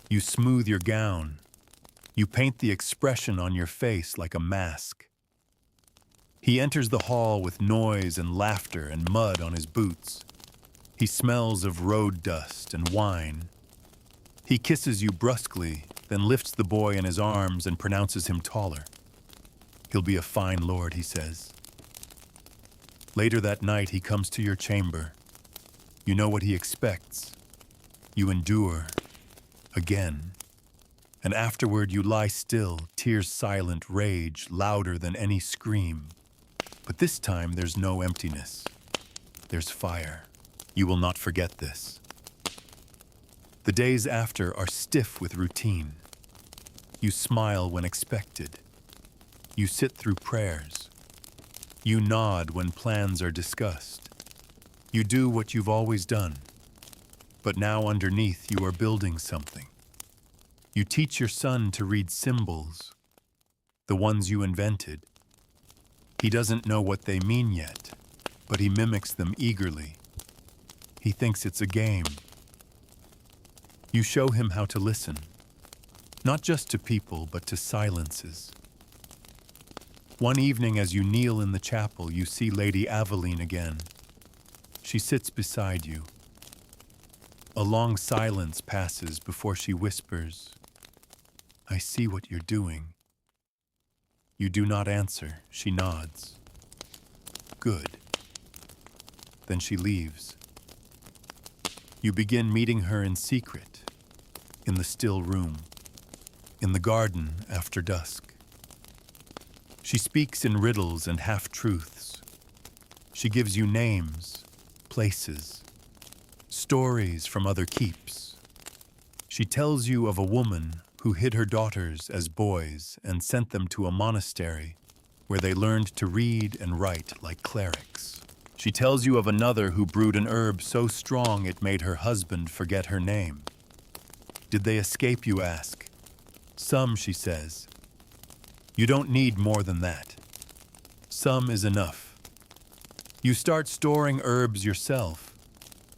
You smooth your gown. You paint the expression on your face like a mask. He enters the hall with noise and laughter and mud on his boots. He smells of road dust and wine. He kisses you brusquely, then lifts the boy in his arms and pronounces him taller. He'll be a fine lord, he says. Later that night, he comes to your chamber. You know what he expects. You endure. Again. And afterward you lie still, tears silent, rage louder than any scream. But this time there's no emptiness. There's fire. You will not forget this. The days after are stiff with routine. You smile when expected. You sit through prayers. You nod when plans are discussed. You do what you've always done. But now underneath you are building something. You teach your son to read symbols, the ones you invented. He doesn't know what they mean yet, but he mimics them eagerly. He thinks it's a game. You show him how to listen, not just to people, but to silences. One evening as you kneel in the chapel, you see Lady Aveline again. She sits beside you. A long silence passes before she whispers, "I see what you're doing." You do not answer. She nods. Good. Then she leaves. You begin meeting her in secret, in the still room, in the garden after dusk. She speaks in riddles and half-truths. She gives you names, places, stories from other keeps. She tells you of a woman who hid her daughters as boys and sent them to a monastery where they learned to read and write like clerics. She tells you of another who brewed an herb so strong it made her husband forget her name. Did they escape, you ask? Some, she says. You don't need more than that. Some is enough. You start storing herbs yourself.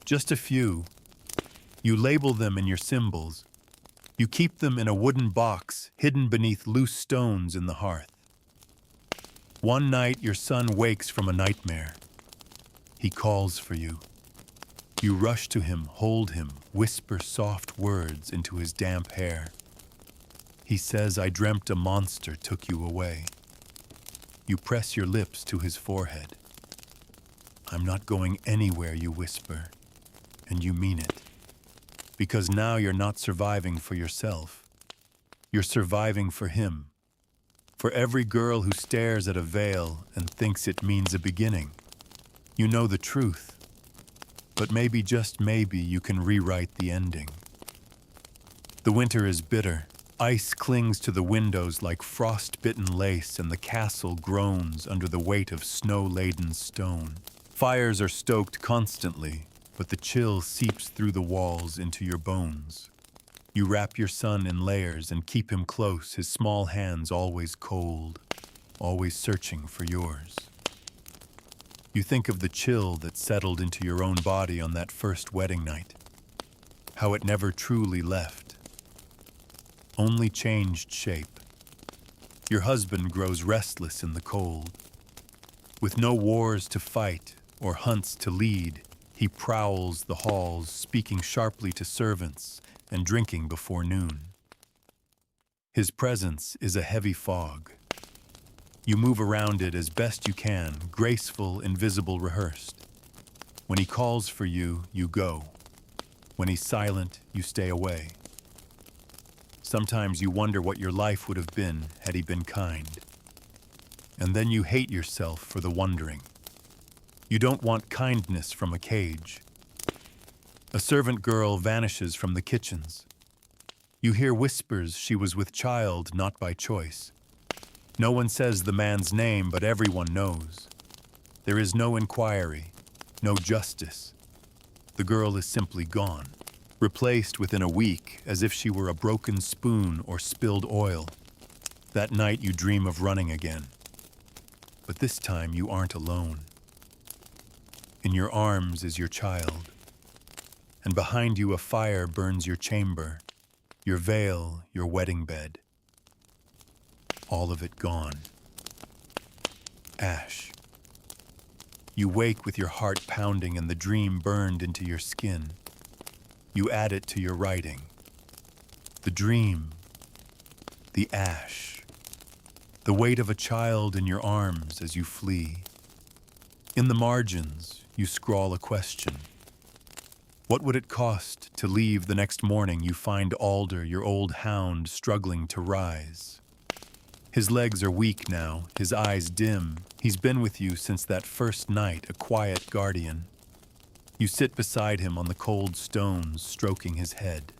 Just a few. You label them in your symbols. You keep them in a wooden box hidden beneath loose stones in the hearth. One night, your son wakes from a nightmare. He calls for you. You rush to him, hold him, whisper soft words into his damp hair. He says, "I dreamt a monster took you away." You press your lips to his forehead. "I'm not going anywhere," you whisper, and you mean it. Because now you're not surviving for yourself. You're surviving for him. For every girl who stares at a veil and thinks it means a beginning, you know the truth, but maybe, just maybe, you can rewrite the ending. The winter is bitter. Ice clings to the windows like frost-bitten lace, and the castle groans under the weight of snow-laden stone. Fires are stoked constantly, but the chill seeps through the walls into your bones. You wrap your son in layers and keep him close, his small hands always cold, always searching for yours. You think of the chill that settled into your own body on that first wedding night, how it never truly left, only changed shape. Your husband grows restless in the cold. With no wars to fight or hunts to lead, he prowls the halls, speaking sharply to servants and drinking before noon. His presence is a heavy fog. You move around it as best you can, graceful, invisible, rehearsed. When he calls for you, you go. When he's silent, you stay away. Sometimes you wonder what your life would have been had he been kind. And then you hate yourself for the wondering. You don't want kindness from a cage. A servant girl vanishes from the kitchens. You hear whispers she was with child, not by choice. No one says the man's name, but everyone knows. There is no inquiry, no justice. The girl is simply gone, replaced within a week as if she were a broken spoon or spilled oil. That night you dream of running again. But this time you aren't alone. In your arms is your child, and behind you a fire burns your chamber, your veil, your wedding bed. All of it gone. Ash. You wake with your heart pounding and the dream burned into your skin. You add it to your writing. The dream, the ash, the weight of a child in your arms as you flee. In the margins, you scrawl a question. What would it cost to leave the next morning? You find Alder, your old hound, struggling to rise. His legs are weak now, his eyes dim. He's been with you since that first night, a quiet guardian. You sit beside him on the cold stones, stroking his head.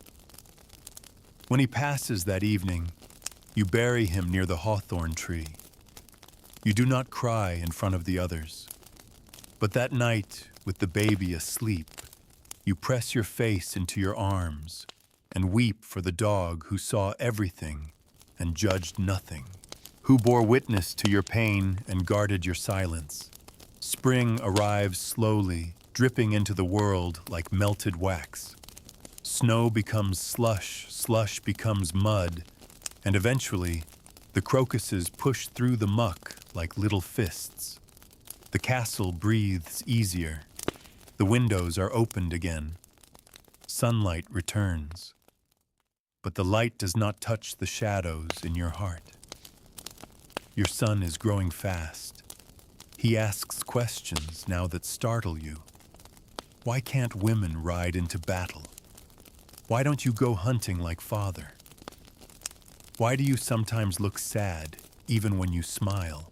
When he passes that evening, you bury him near the hawthorn tree. You do not cry in front of the others. But that night, with the baby asleep, you press your face into your arms and weep for the dog who saw everything and judged nothing, who bore witness to your pain and guarded your silence. Spring arrives slowly, dripping into the world like melted wax. Snow becomes slush, slush becomes mud, and eventually, the crocuses push through the muck like little fists. The castle breathes easier. The windows are opened again. Sunlight returns. But the light does not touch the shadows in your heart. Your son is growing fast. He asks questions now that startle you. Why can't women ride into battle? Why don't you go hunting like father? Why do you sometimes look sad, even when you smile?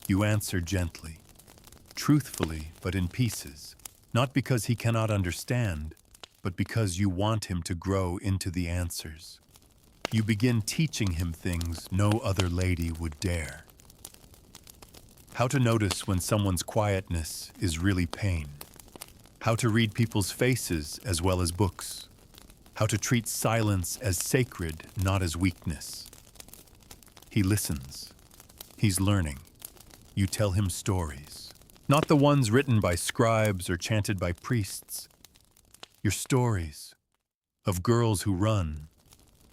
You answer gently, truthfully, but in pieces, not because he cannot understand, but because you want him to grow into the answers. You begin teaching him things no other lady would dare. How to notice when someone's quietness is really pain. How to read people's faces as well as books. How to treat silence as sacred, not as weakness. He listens. He's learning. You tell him stories. Not the ones written by scribes or chanted by priests. Your stories of girls who run,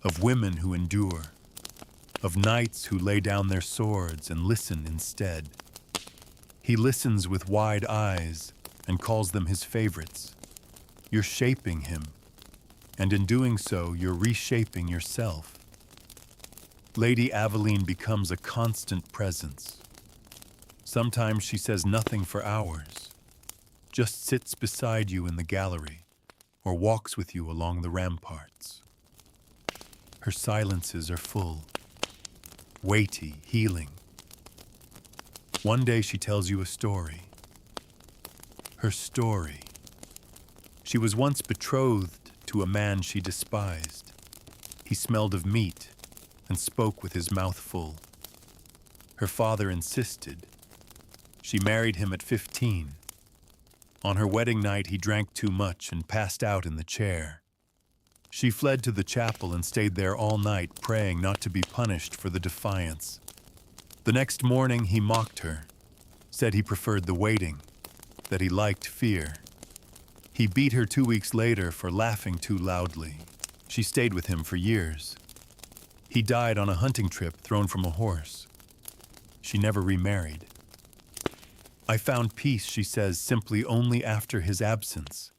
of women who endure, of knights who lay down their swords and listen instead. He listens with wide eyes and calls them his favorites. You're shaping him, and in doing so, you're reshaping yourself. Lady Aveline becomes a constant presence. Sometimes she says nothing for hours, just sits beside you in the gallery or walks with you along the ramparts. Her silences are full. weighty, healing. One day she tells you a story. Her story. She was once betrothed to a man she despised. He smelled of meat and spoke with his mouth full. Her father insisted. She married him at 15. On her wedding night, he drank too much and passed out in the chair. She fled to the chapel and stayed there all night, praying not to be punished for the defiance. The next morning, he mocked her, said he preferred the waiting, that he liked fear. He beat her 2 weeks later for laughing too loudly. She stayed with him for years. He died on a hunting trip thrown from a horse. She never remarried. I found peace, she says, simply only after his absence.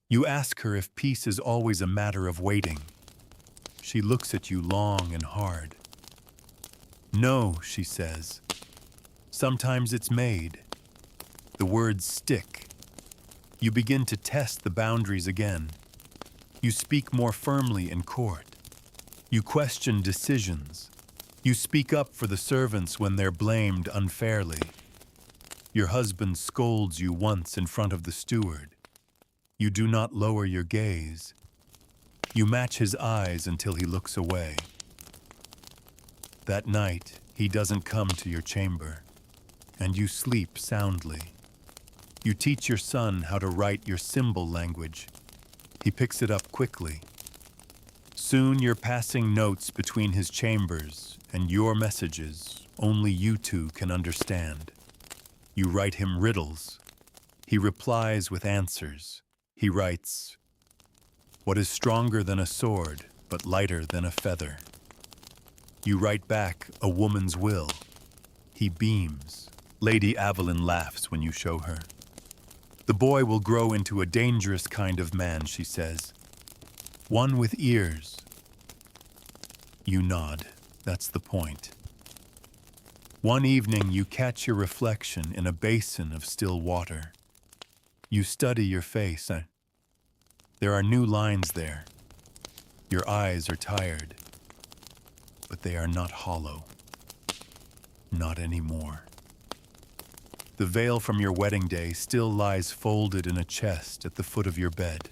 You ask her if peace is always a matter of waiting. She looks at you long and hard. No, she says. Sometimes it's made. The words stick. You begin to test the boundaries again. You speak more firmly in court. You question decisions. You speak up for the servants when they're blamed unfairly. Your husband scolds you once in front of the steward. You do not lower your gaze. You match his eyes until he looks away. That night, he doesn't come to your chamber, and you sleep soundly. You teach your son how to write your symbol language. He picks it up quickly. Soon you're passing notes between his chambers and your messages only you two can understand. You write him riddles. He replies with answers. He writes, "What is stronger than a sword, but lighter than a feather?" You write back a woman's will. He beams. Lady Evelyn laughs when you show her. The boy will grow into a dangerous kind of man, she says. One with ears. You nod. That's the point. One evening you catch your reflection in a basin of still water. You study your face. There are new lines there. Your eyes are tired, but they are not hollow. Not anymore. The veil from your wedding day still lies folded in a chest at the foot of your bed.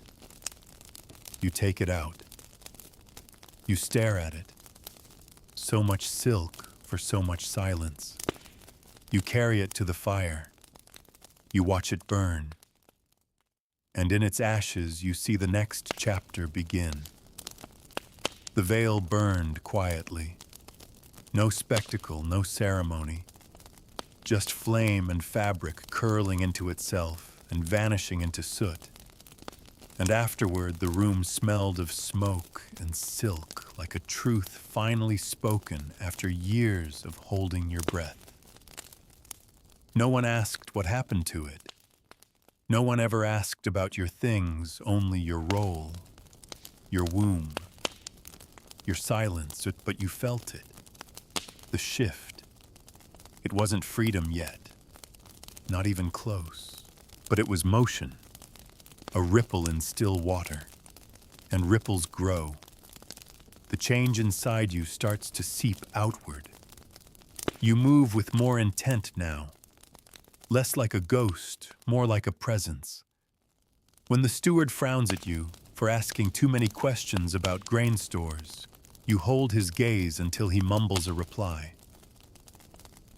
You take it out. You stare at it. So much silk for so much silence. You carry it to the fire. You watch it burn. And in its ashes, you see the next chapter begin. The veil burned quietly. No spectacle, no ceremony. Just flame and fabric curling into itself and vanishing into soot. And afterward, the room smelled of smoke and silk, like a truth finally spoken after years of holding your breath. No one asked what happened to it. No one ever asked about your things, only your role, your womb, your silence, but you felt it. The shift. It wasn't freedom yet, not even close, but it was motion. A ripple in still water, and ripples grow. The change inside you starts to seep outward. You move with more intent now, less like a ghost, more like a presence. When the steward frowns at you for asking too many questions about grain stores, you hold his gaze until he mumbles a reply.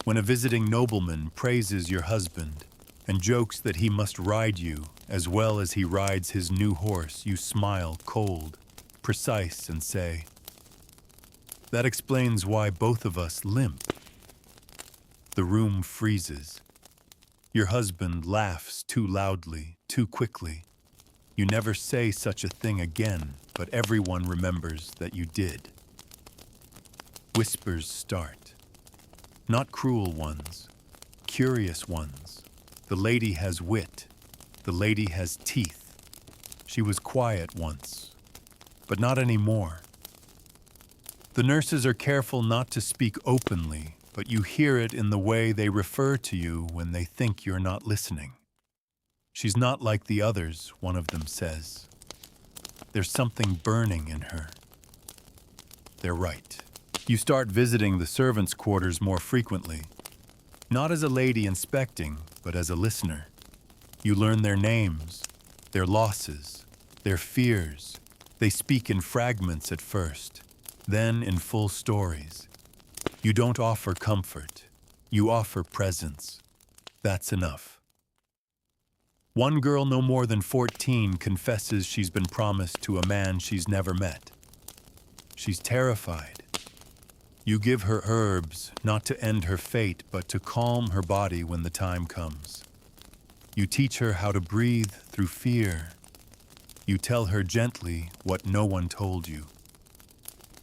When a visiting nobleman praises your husband and jokes that he must ride you as well as he rides his new horse, you smile cold, precise, and say, "That explains why both of us limp." The room freezes. Your husband laughs too loudly, too quickly. You never say such a thing again, but everyone remembers that you did. Whispers start. Not cruel ones, curious ones. The lady has wit. The lady has teeth. She was quiet once, but not anymore. The nurses are careful not to speak openly, but you hear it in the way they refer to you when they think you're not listening. She's not like the others, one of them says. There's something burning in her. They're right. You start visiting the servants' quarters more frequently, not as a lady inspecting, but as a listener. You learn their names, their losses, their fears. They speak in fragments at first, then in full stories. You don't offer comfort, you offer presence. That's enough. One girl no more than 14 confesses she's been promised to a man she's never met. She's terrified. You give her herbs, not to end her fate, but to calm her body when the time comes. You teach her how to breathe through fear. You tell her gently what no one told you.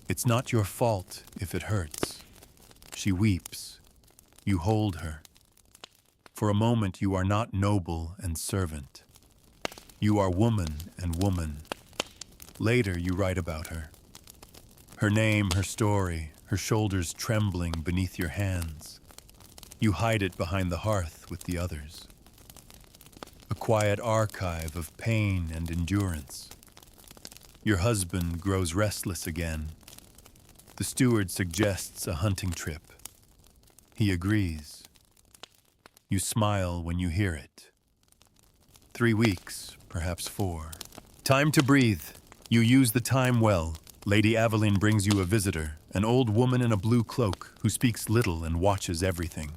It's not your fault if it hurts. She weeps. You hold her. For a moment you are not noble and servant. You are woman and woman. Later you write about her. Her name, her story, her shoulders trembling beneath your hands. You hide it behind the hearth with the others. A quiet archive of pain and endurance. Your husband grows restless again. The steward suggests a hunting trip. He agrees. You smile when you hear it. 3 weeks, perhaps 4. Time to breathe. You use the time well. Lady Aveline brings you a visitor, an old woman in a blue cloak who speaks little and watches everything.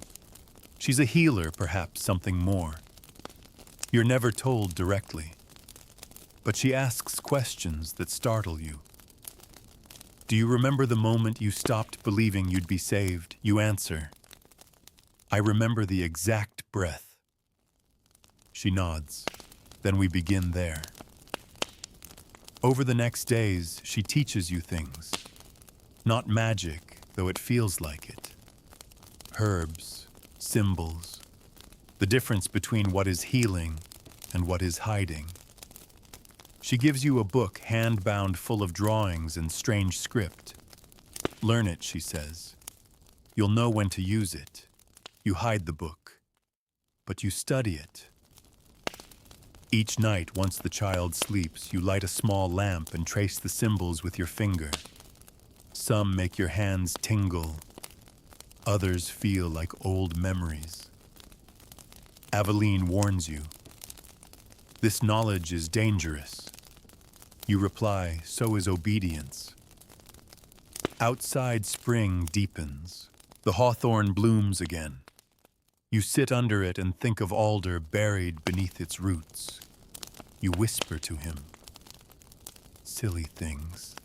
She's a healer, perhaps something more. You're never told directly, but she asks questions that startle you. Do you remember the moment you stopped believing you'd be saved? You answer, I remember the exact breath. She nods. Then we begin there. Over the next days, she teaches you things. Not magic, though it feels like it. Herbs, symbols, the difference between what is healing and what is hiding. She gives you a book hand-bound full of drawings and strange script. Learn it, she says. You'll know when to use it. You hide the book, but you study it. Each night, once the child sleeps, you light a small lamp and trace the symbols with your finger. Some make your hands tingle. Others feel like old memories. Aveline warns you. This knowledge is dangerous. You reply, so is obedience. Outside spring deepens. The hawthorn blooms again. You sit under it and think of alder buried beneath its roots. You whisper to him. Silly things.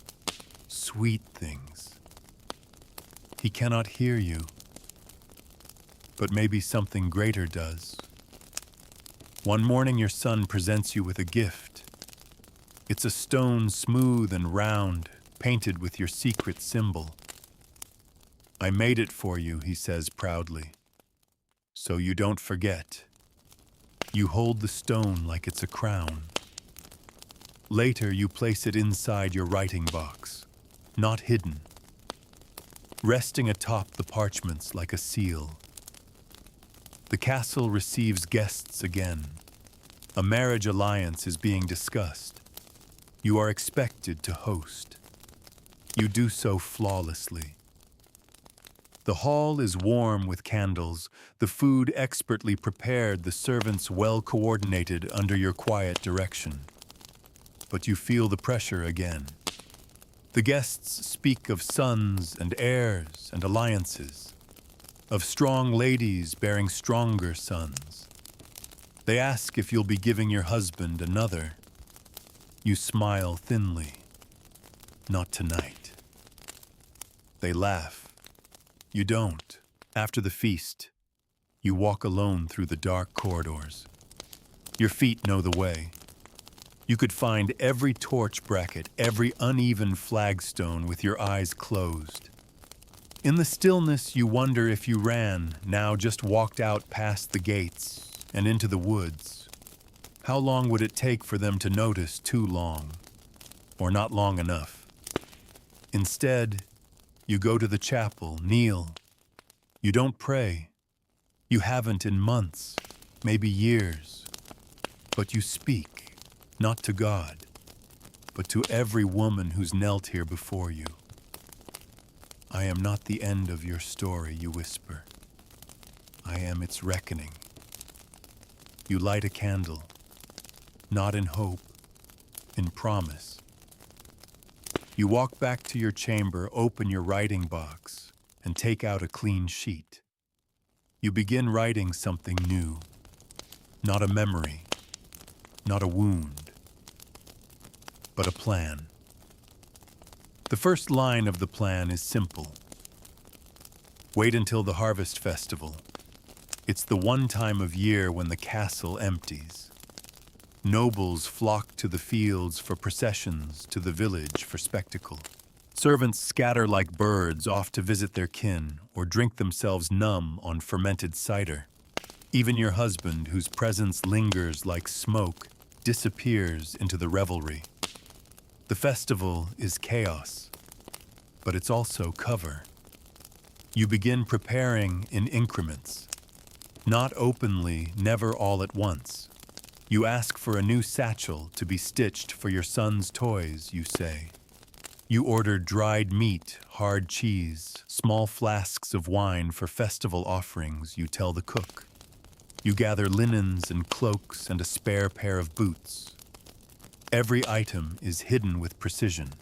Sweet things. He cannot hear you, but maybe something greater does. One morning your son presents you with a gift. It's a stone smooth and round, painted with your secret symbol. I made it for you, he says proudly. So you don't forget. You hold the stone like it's a crown. Later, you place it inside your writing box, not hidden, resting atop the parchments like a seal. The castle receives guests again. A marriage alliance is being discussed. You are expected to host. You do so flawlessly. The hall is warm with candles, the food expertly prepared, the servants well coordinated under your quiet direction. But you feel the pressure again. The guests speak of sons and heirs and alliances, of strong ladies bearing stronger sons. They ask if you'll be giving your husband another. You smile thinly. Not tonight. They laugh. You don't. After the feast, you walk alone through the dark corridors. Your feet know the way. You could find every torch bracket, every uneven flagstone with your eyes closed. In the stillness, you wonder if you ran, now just walked out past the gates and into the woods. How long would it take for them to notice too long, or not long enough? Instead, you go to the chapel, kneel. You don't pray. You haven't in months, maybe years. But you speak, not to God, but to every woman who's knelt here before you. I am not the end of your story, you whisper. I am its reckoning. You light a candle, not in hope, in promise. You walk back to your chamber, open your writing box, and take out a clean sheet. You begin writing something new, not a memory, not a wound, but a plan. The first line of the plan is simple. Wait until the harvest festival. It's the one time of year when the castle empties. Nobles flock to the fields for processions, to the village for spectacle. Servants scatter like birds off to visit their kin or drink themselves numb on fermented cider. Even your husband, whose presence lingers like smoke, disappears into the revelry. The festival is chaos, but it's also cover. You begin preparing in increments. Not openly, never all at once. You ask for a new satchel to be stitched for your son's toys, you say. You order dried meat, hard cheese, small flasks of wine for festival offerings, you tell the cook. You gather linens and cloaks and a spare pair of boots. Every item is hidden with precision.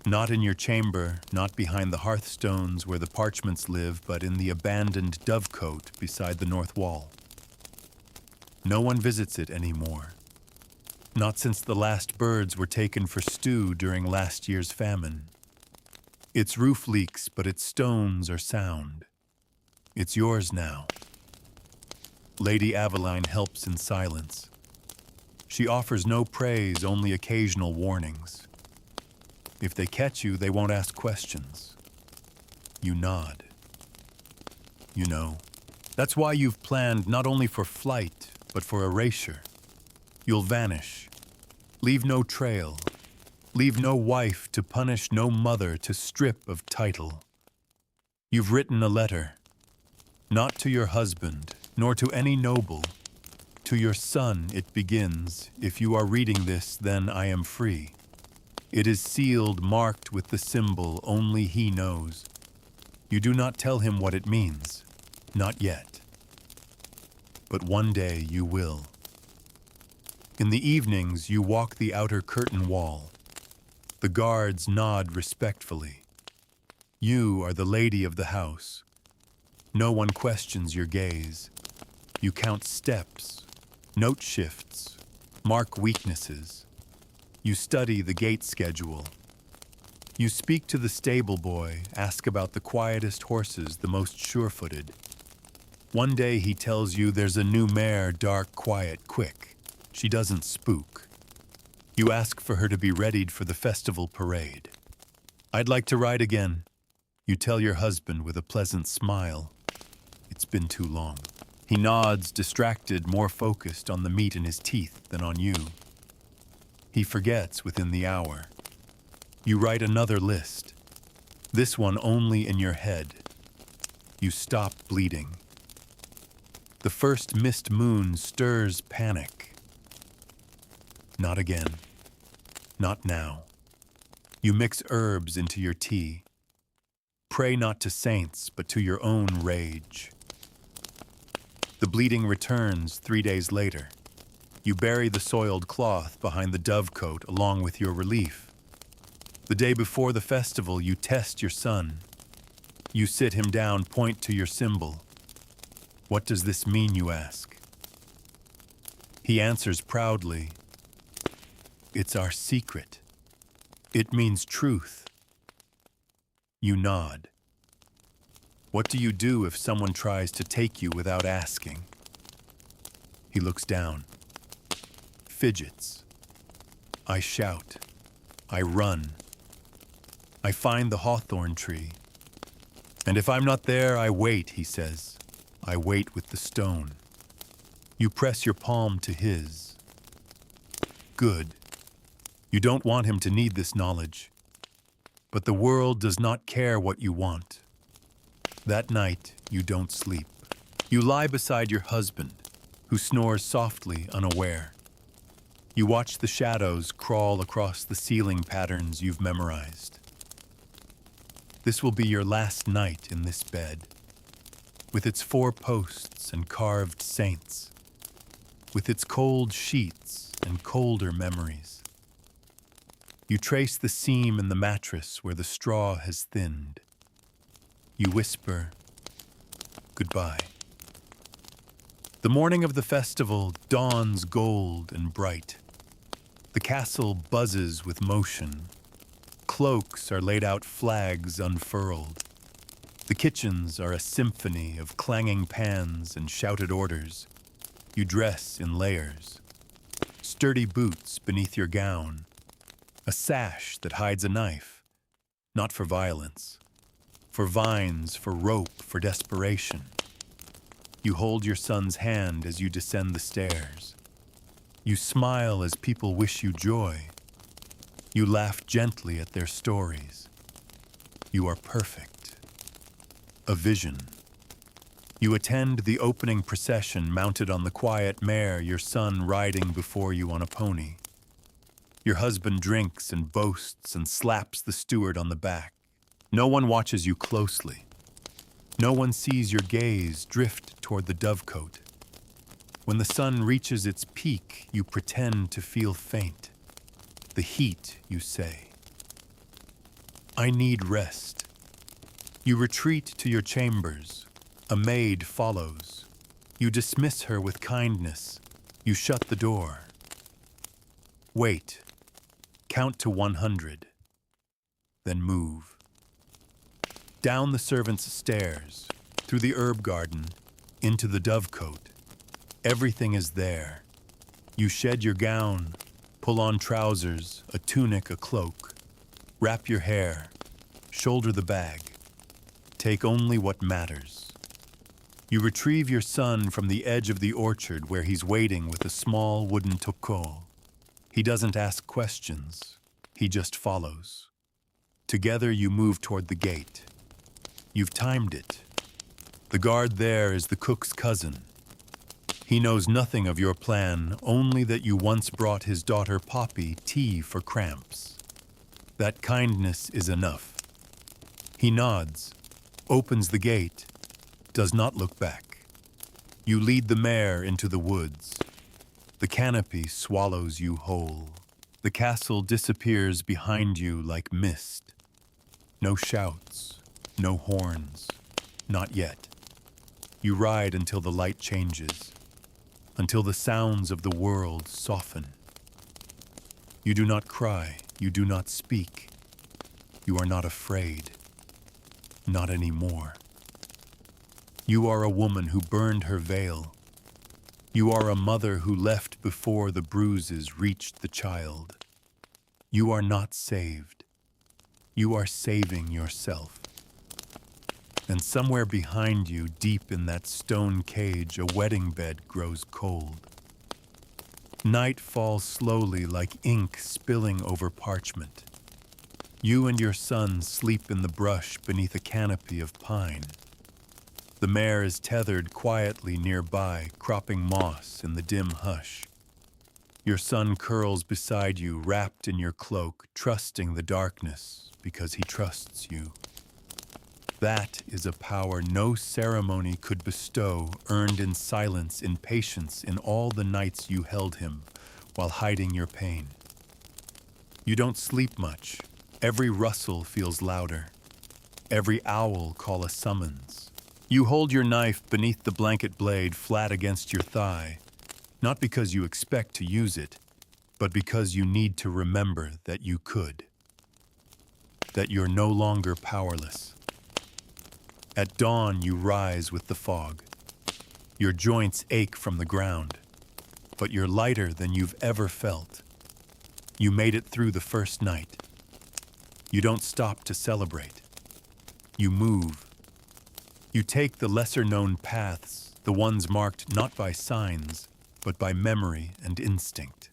Not in your chamber, not behind the hearthstones where the parchments live, but in the abandoned dovecote beside the north wall. No one visits it anymore. Not since the last birds were taken for stew during last year's famine. Its roof leaks, but its stones are sound. It's yours now. Lady Aveline helps in silence. She offers no praise, only occasional warnings. If they catch you, they won't ask questions. You nod. You know. That's why you've planned not only for flight, but for erasure. You'll vanish. Leave no trail. Leave no wife to punish, no mother to strip of title. You've written a letter, not to your husband, nor to any noble. To your son it begins. If you are reading this, then I am free. It is sealed, marked with the symbol only he knows. You do not tell him what it means. Not yet. But one day you will. In the evenings, you walk the outer curtain wall. The guards nod respectfully. You are the lady of the house. No one questions your gaze. You count steps, note shifts, mark weaknesses. You study the gate schedule. You speak to the stable boy, ask about the quietest horses, the most sure-footed. One day he tells you there's a new mare, dark, quiet, quick. She doesn't spook. You ask for her to be readied for the festival parade. I'd like to ride again. You tell your husband with a pleasant smile. It's been too long. He nods, distracted, more focused on the meat in his teeth than on you. He forgets within the hour. You write another list. This one only in your head. You stop bleeding. The first missed moon stirs panic. Not again. Not now. You mix herbs into your tea. Pray not to saints, but to your own rage. The bleeding returns 3 days later. You bury the soiled cloth behind the dovecote along with your relief. The day before the festival, you test your son. You sit him down, point to your symbol. What does this mean, you ask? He answers proudly, it's our secret. It means truth. You nod. What do you do if someone tries to take you without asking? He looks down. Fidgets. I shout. I run. I find the hawthorn tree. And if I'm not there, I wait, he says. I wait with the stone. You press your palm to his. Good. You don't want him to need this knowledge. But the world does not care what you want. That night, you don't sleep. You lie beside your husband, who snores softly, unaware. You watch the shadows crawl across the ceiling patterns you've memorized. This will be your last night in this bed, with its 4 posts and carved saints, with its cold sheets and colder memories. You trace the seam in the mattress where the straw has thinned. You whisper, goodbye. The morning of the festival dawns gold and bright. The castle buzzes with motion. Cloaks are laid out, flags unfurled. The kitchens are a symphony of clanging pans and shouted orders. You dress in layers. Sturdy boots beneath your gown. A sash that hides a knife. Not for violence. For vines, for rope, for desperation. You hold your son's hand as you descend the stairs. You smile as people wish you joy. You laugh gently at their stories. You are perfect. A vision. You attend the opening procession mounted on the quiet mare, your son riding before you on a pony. Your husband drinks and boasts and slaps the steward on the back. No one watches you closely. No one sees your gaze drift toward the dovecote. When the sun reaches its peak, you pretend to feel faint. The heat, you say. I need rest. You retreat to your chambers. A maid follows. You dismiss her with kindness. You shut the door. Wait. Count to 100. Then move. Down the servants' stairs, through the herb garden, into the dovecote. Everything is there. You shed your gown, pull on trousers, a tunic, a cloak. Wrap your hair, shoulder the bag. Take only what matters. You retrieve your son from the edge of the orchard where he's waiting with a small wooden toko. He doesn't ask questions. He just follows. Together you move toward the gate. You've timed it. The guard there is the cook's cousin. He knows nothing of your plan, only that you once brought his daughter Poppy tea for cramps. That kindness is enough. He nods, opens the gate, does not look back. You lead the mare into the woods. The canopy swallows you whole. The castle disappears behind you like mist. No shouts, no horns, not yet. You ride until the light changes, until the sounds of the world soften. You do not cry, you do not speak. You are not afraid, not anymore. You are a woman who burned her veil. You are a mother who left before the bruises reached the child. You are not saved. You are saving yourself. And somewhere behind you, deep in that stone cage, a wedding bed grows cold. Night falls slowly like ink spilling over parchment. You and your son sleep in the brush beneath a canopy of pine. The mare is tethered quietly nearby, cropping moss in the dim hush. Your son curls beside you, wrapped in your cloak, trusting the darkness because he trusts you. That is a power no ceremony could bestow, earned in silence, in patience, in all the nights you held him while hiding your pain. You don't sleep much. Every rustle feels louder. Every owl call a summons. You hold your knife beneath the blanket blade flat against your thigh, not because you expect to use it, but because you need to remember that you could. That you're no longer powerless. At dawn, you rise with the fog. Your joints ache from the ground, but you're lighter than you've ever felt. You made it through the first night. You don't stop to celebrate. You move. You take the lesser-known paths, the ones marked not by signs, but by memory and instinct.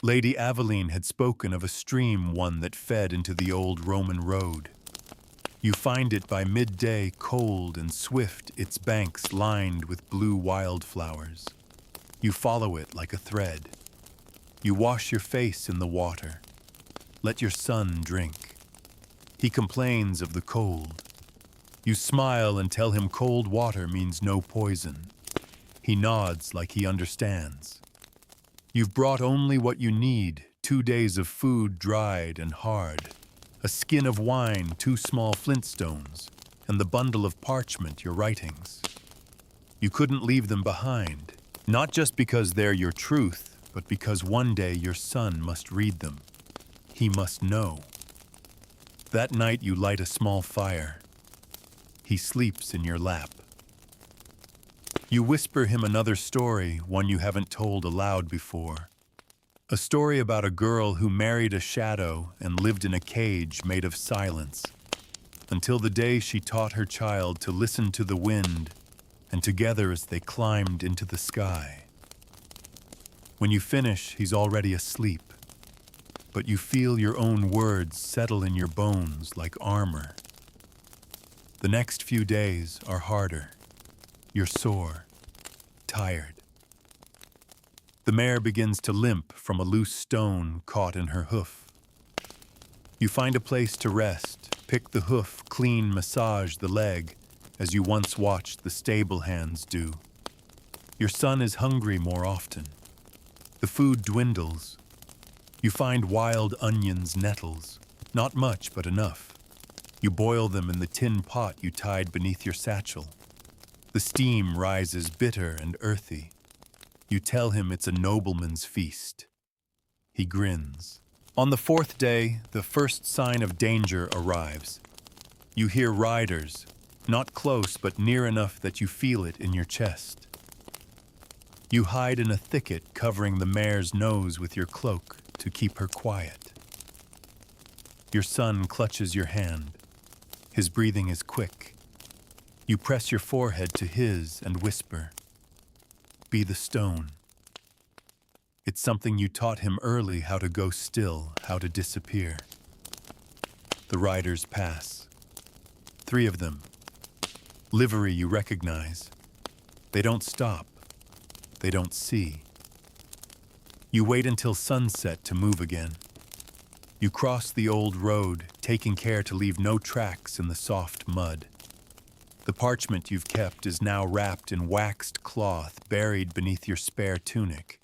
Lady Aveline had spoken of a stream, one that fed into the old Roman road. You find it by midday, cold and swift, its banks lined with blue wildflowers. You follow it like a thread. You wash your face in the water. Let your son drink. He complains of the cold. You smile and tell him cold water means no poison. He nods like he understands. You've brought only what you need, 2 days of food dried and hard, a skin of wine, 2 small flintstones, and the bundle of parchment, your writings. You couldn't leave them behind, not just because they're your truth, but because one day your son must read them. He must know. That night you light a small fire. He sleeps in your lap. You whisper him another story, one you haven't told aloud before. A story about a girl who married a shadow and lived in a cage made of silence, until the day she taught her child to listen to the wind, and together as they climbed into the sky. When you finish, he's already asleep, but you feel your own words settle in your bones like armor. The next few days are harder. You're sore, tired. The mare begins to limp from a loose stone caught in her hoof. You find a place to rest, pick the hoof, clean, massage the leg, as you once watched the stable hands do. Your son is hungry more often. The food dwindles. You find wild onions, nettles, not much but enough. You boil them in the tin pot you tied beneath your satchel. The steam rises bitter and earthy. You tell him it's a nobleman's feast. He grins. On the 4th day, the first sign of danger arrives. You hear riders, not close but near enough that you feel it in your chest. You hide in a thicket covering the mare's nose with your cloak to keep her quiet. Your son clutches your hand. His breathing is quick. You press your forehead to his and whisper, "Be the stone." It's something you taught him early, how to go still, how to disappear. The riders pass. 3 of them. Livery you recognize. They don't stop. They don't see. You wait until sunset to move again. You cross the old road, taking care to leave no tracks in the soft mud. The parchment you've kept is now wrapped in waxed cloth buried beneath your spare tunic.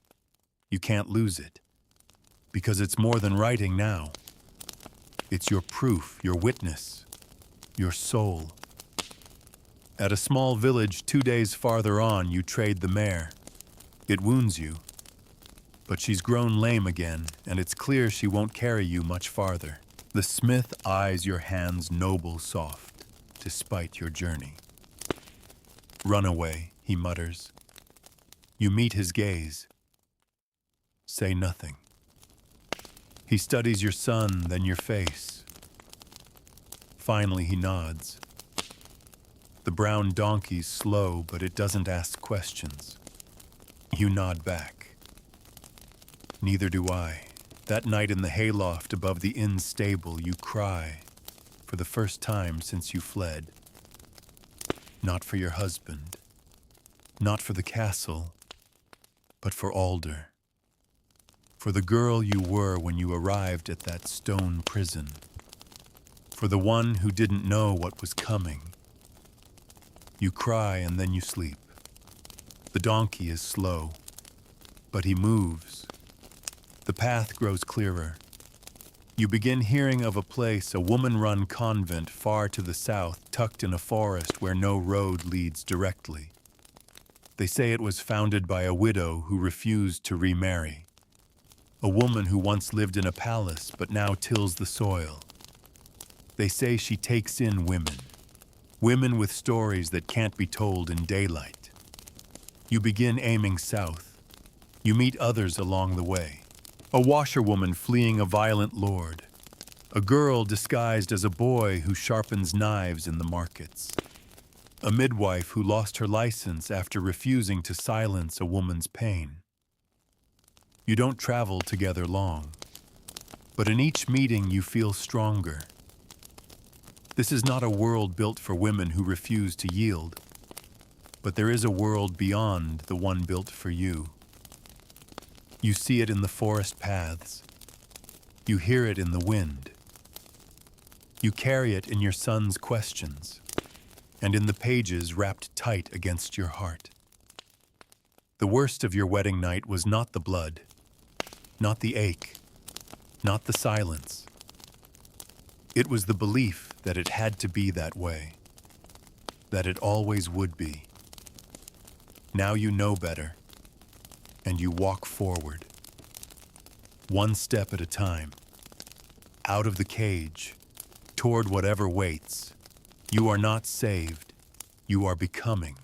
You can't lose it, because it's more than writing now. It's your proof, your witness, your soul. At a small village 2 days farther on, you trade the mare. It wounds you, but she's grown lame again, and it's clear she won't carry you much farther. The smith eyes your hands noble soft, despite your journey. "Run away," he mutters. You meet his gaze. Say nothing. He studies your son, then your face. Finally, he nods. The brown donkey's slow, but it doesn't ask questions. You nod back. Neither do I. That night in the hayloft above the inn stable, you cry, for the first time since you fled. Not for your husband, not for the castle, but for Alder. For the girl you were when you arrived at that stone prison. For the one who didn't know what was coming. You cry and then you sleep. The donkey is slow, but he moves. The path grows clearer. You begin hearing of a place, a woman-run convent far to the south, tucked in a forest where no road leads directly. They say it was founded by a widow who refused to remarry. A woman who once lived in a palace but now tills the soil. They say she takes in women. Women with stories that can't be told in daylight. You begin aiming south. You meet others along the way. A washerwoman fleeing a violent lord. A girl disguised as a boy who sharpens knives in the markets. A midwife who lost her license after refusing to silence a woman's pain. You don't travel together long, but in each meeting you feel stronger. This is not a world built for women who refuse to yield, but there is a world beyond the one built for you. You see it in the forest paths. You hear it in the wind. You carry it in your son's questions, and in the pages wrapped tight against your heart. The worst of your wedding night was not the blood, not the ache, not the silence. It was the belief that it had to be that way, that it always would be. Now you know better, and you walk forward, one step at a time, out of the cage, toward whatever waits. You are not saved, you are becoming.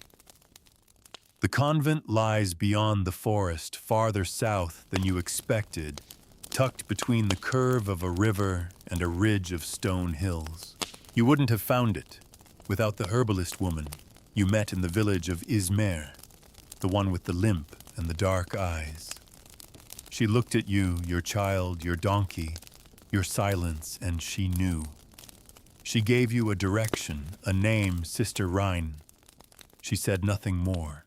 The convent lies beyond the forest, farther south than you expected, tucked between the curve of a river and a ridge of stone hills. You wouldn't have found it without the herbalist woman you met in the village of Izmir, the one with the limp and the dark eyes. She looked at you, your child, your donkey, your silence, and she knew. She gave you a direction, a name, Sister Rhine. She said nothing more,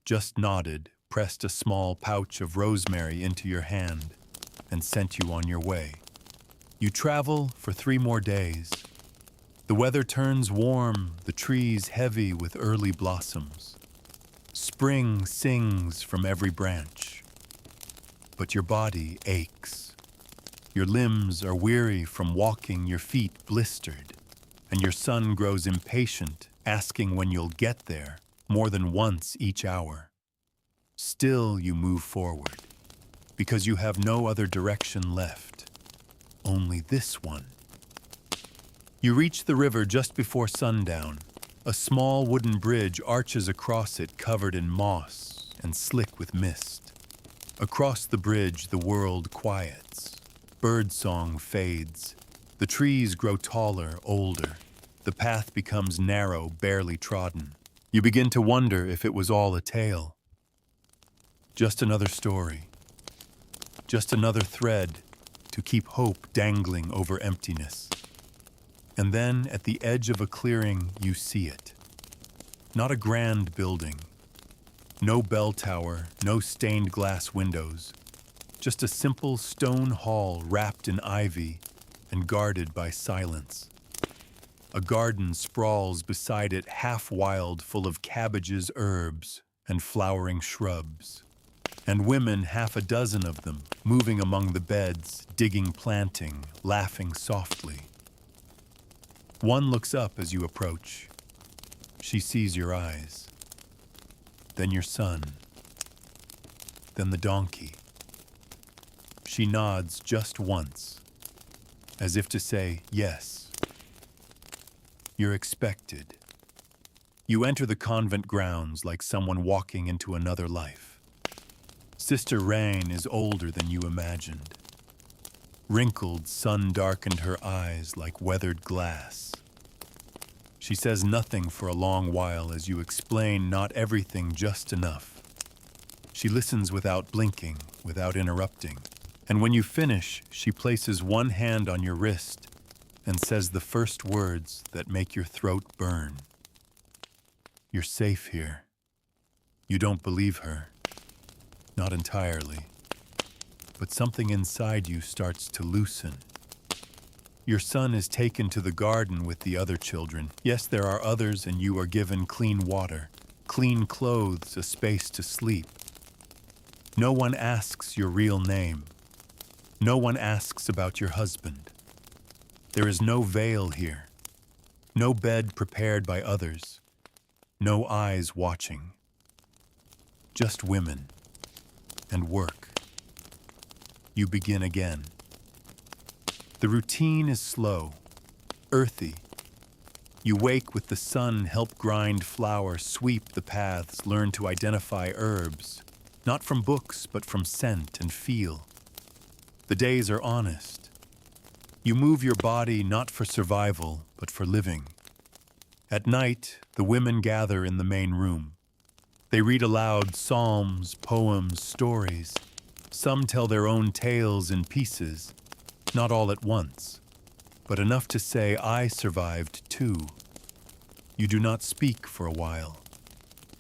just nodded, pressed a small pouch of rosemary into your hand, and sent you on your way. You travel for 3 more days. The weather turns warm, the trees heavy with early blossoms. Spring sings from every branch. But your body aches. Your limbs are weary from walking, your feet blistered, and your son grows impatient, asking when you'll get there, more than once each hour. Still you move forward, because you have no other direction left, only this one. You reach the river just before sundown. A small wooden bridge arches across it, covered in moss and slick with mist. Across the bridge, the world quiets. Birdsong fades. The trees grow taller, older. The path becomes narrow, barely trodden. You begin to wonder if it was all a tale. Just another story. Just another thread to keep hope dangling over emptiness. And then, at the edge of a clearing, you see it. Not a grand building. No bell tower, no stained glass windows. Just a simple stone hall wrapped in ivy and guarded by silence. A garden sprawls beside it, half wild, full of cabbages, herbs, and flowering shrubs. And women, half a dozen of them, moving among the beds, digging, planting, laughing softly. One looks up as you approach. She sees your eyes. Then your son. Then the donkey. She nods just once, as if to say, yes. You're expected. You enter the convent grounds like someone walking into another life. Sister Rain is older than you imagined. Wrinkled, sun-darkened her eyes like weathered glass. She says nothing for a long while as you explain not everything just enough. She listens without blinking, without interrupting. And when you finish, she places one hand on your wrist and says the first words that make your throat burn. You're safe here. You don't believe her. Not entirely. But something inside you starts to loosen. Your son is taken to the garden with the other children. Yes, there are others, and you are given clean water, clean clothes, a space to sleep. No one asks your real name. No one asks about your husband. There is no veil here. No bed prepared by others. No eyes watching. Just women and work. You begin again. The routine is slow, earthy. You wake with the sun, help grind flour, sweep the paths, learn to identify herbs, not from books, but from scent and feel. The days are honest. You move your body not for survival, but for living. At night, the women gather in the main room. They read aloud psalms, poems, stories. Some tell their own tales in pieces, not all at once, but enough to say, I survived too. You do not speak for a while.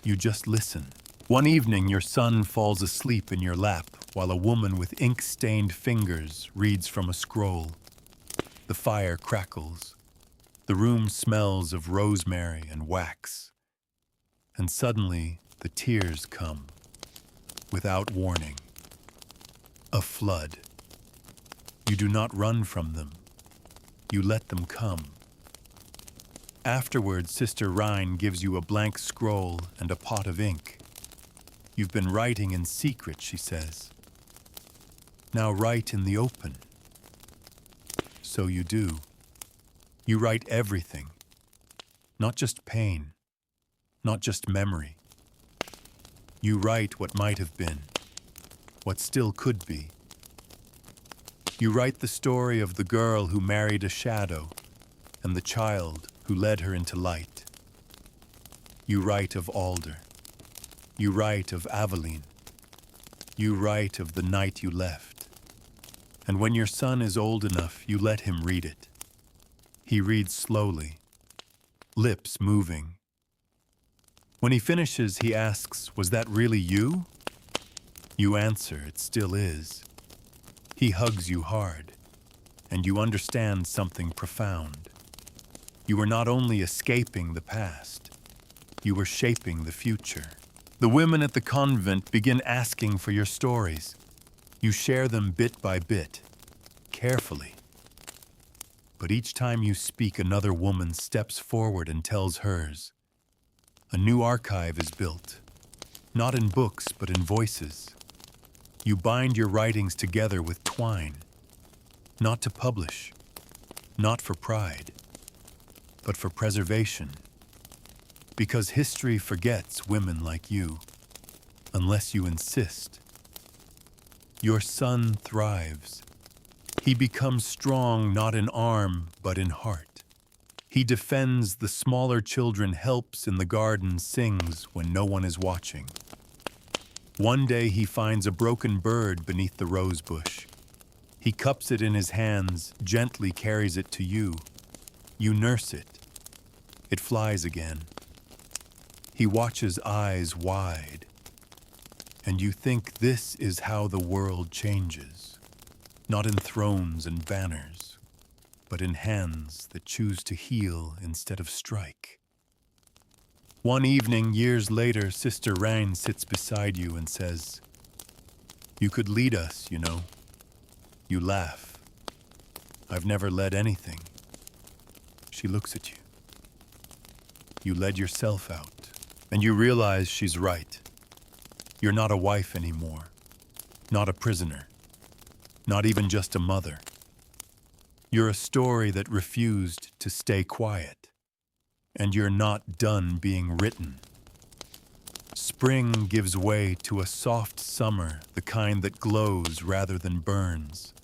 You just listen. One evening, your son falls asleep in your lap while a woman with ink-stained fingers reads from a scroll. The fire crackles. The room smells of rosemary and wax. And suddenly, the tears come, without warning. A flood. You do not run from them. You let them come. Afterwards, Sister Rhine gives you a blank scroll and a pot of ink. You've been writing in secret, she says. Now write in the open. So you do. You write everything. Not just pain. Not just memory. You write what might have been. What still could be. You write the story of the girl who married a shadow and the child who led her into light. You write of Alder. You write of Aveline. You write of the night you left. And when your son is old enough, you let him read it. He reads slowly, lips moving. When he finishes, he asks, "Was that really you?" You answer, "It still is." He hugs you hard, and you understand something profound. You were not only escaping the past, you were shaping the future. The women at the convent begin asking for your stories. You share them bit by bit, carefully. But each time you speak, another woman steps forward and tells hers. A new archive is built, not in books, but in voices. You bind your writings together with twine, not to publish, not for pride, but for preservation. Because history forgets women like you, unless you insist. Your son thrives. He becomes strong not in arm, but in heart. He defends the smaller children, helps in the garden, sings when no one is watching. One day he finds a broken bird beneath the rose bush. He cups it in his hands, gently carries it to you. You nurse it. It flies again. He watches, eyes wide. And you think this is how the world changes. Not in thrones and banners, but in hands that choose to heal instead of strike. One evening, years later, Sister Rhine sits beside you and says, "You could lead us, you know." You laugh. "I've never led anything." She looks at you. You led yourself out, and you realize she's right. You're not a wife anymore, not a prisoner, not even just a mother. You're a story that refused to stay quiet, and you're not done being written. Spring gives way to a soft summer, the kind that glows rather than burns.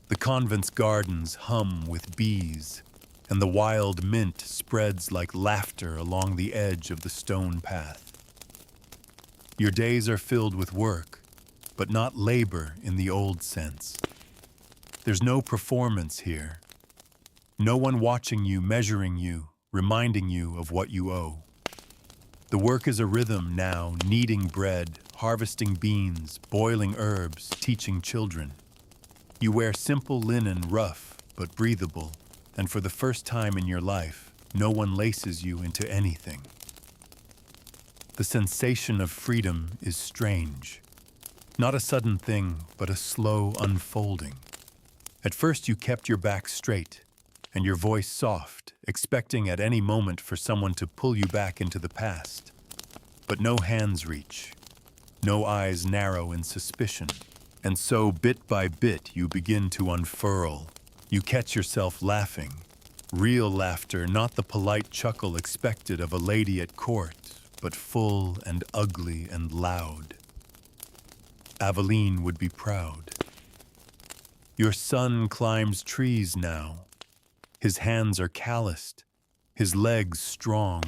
The convent's gardens hum with bees, and the wild mint spreads like laughter along the edge of the stone path. Your days are filled with work, but not labor in the old sense. There's no performance here. No one watching you, measuring you, reminding you of what you owe. The work is a rhythm now, kneading bread, harvesting beans, boiling herbs, teaching children. You wear simple linen, rough but breathable, and for the first time in your life, no one laces you into anything. The sensation of freedom is strange. Not a sudden thing, but a slow unfolding. At first you kept your back straight, and your voice soft, expecting at any moment for someone to pull you back into the past. But no hands reach, no eyes narrow in suspicion. And so, bit by bit, you begin to unfurl. You catch yourself laughing. Real laughter, not the polite chuckle expected of a lady at court, but full and ugly and loud. Aveline would be proud. Your son climbs trees now. His hands are calloused, his legs strong.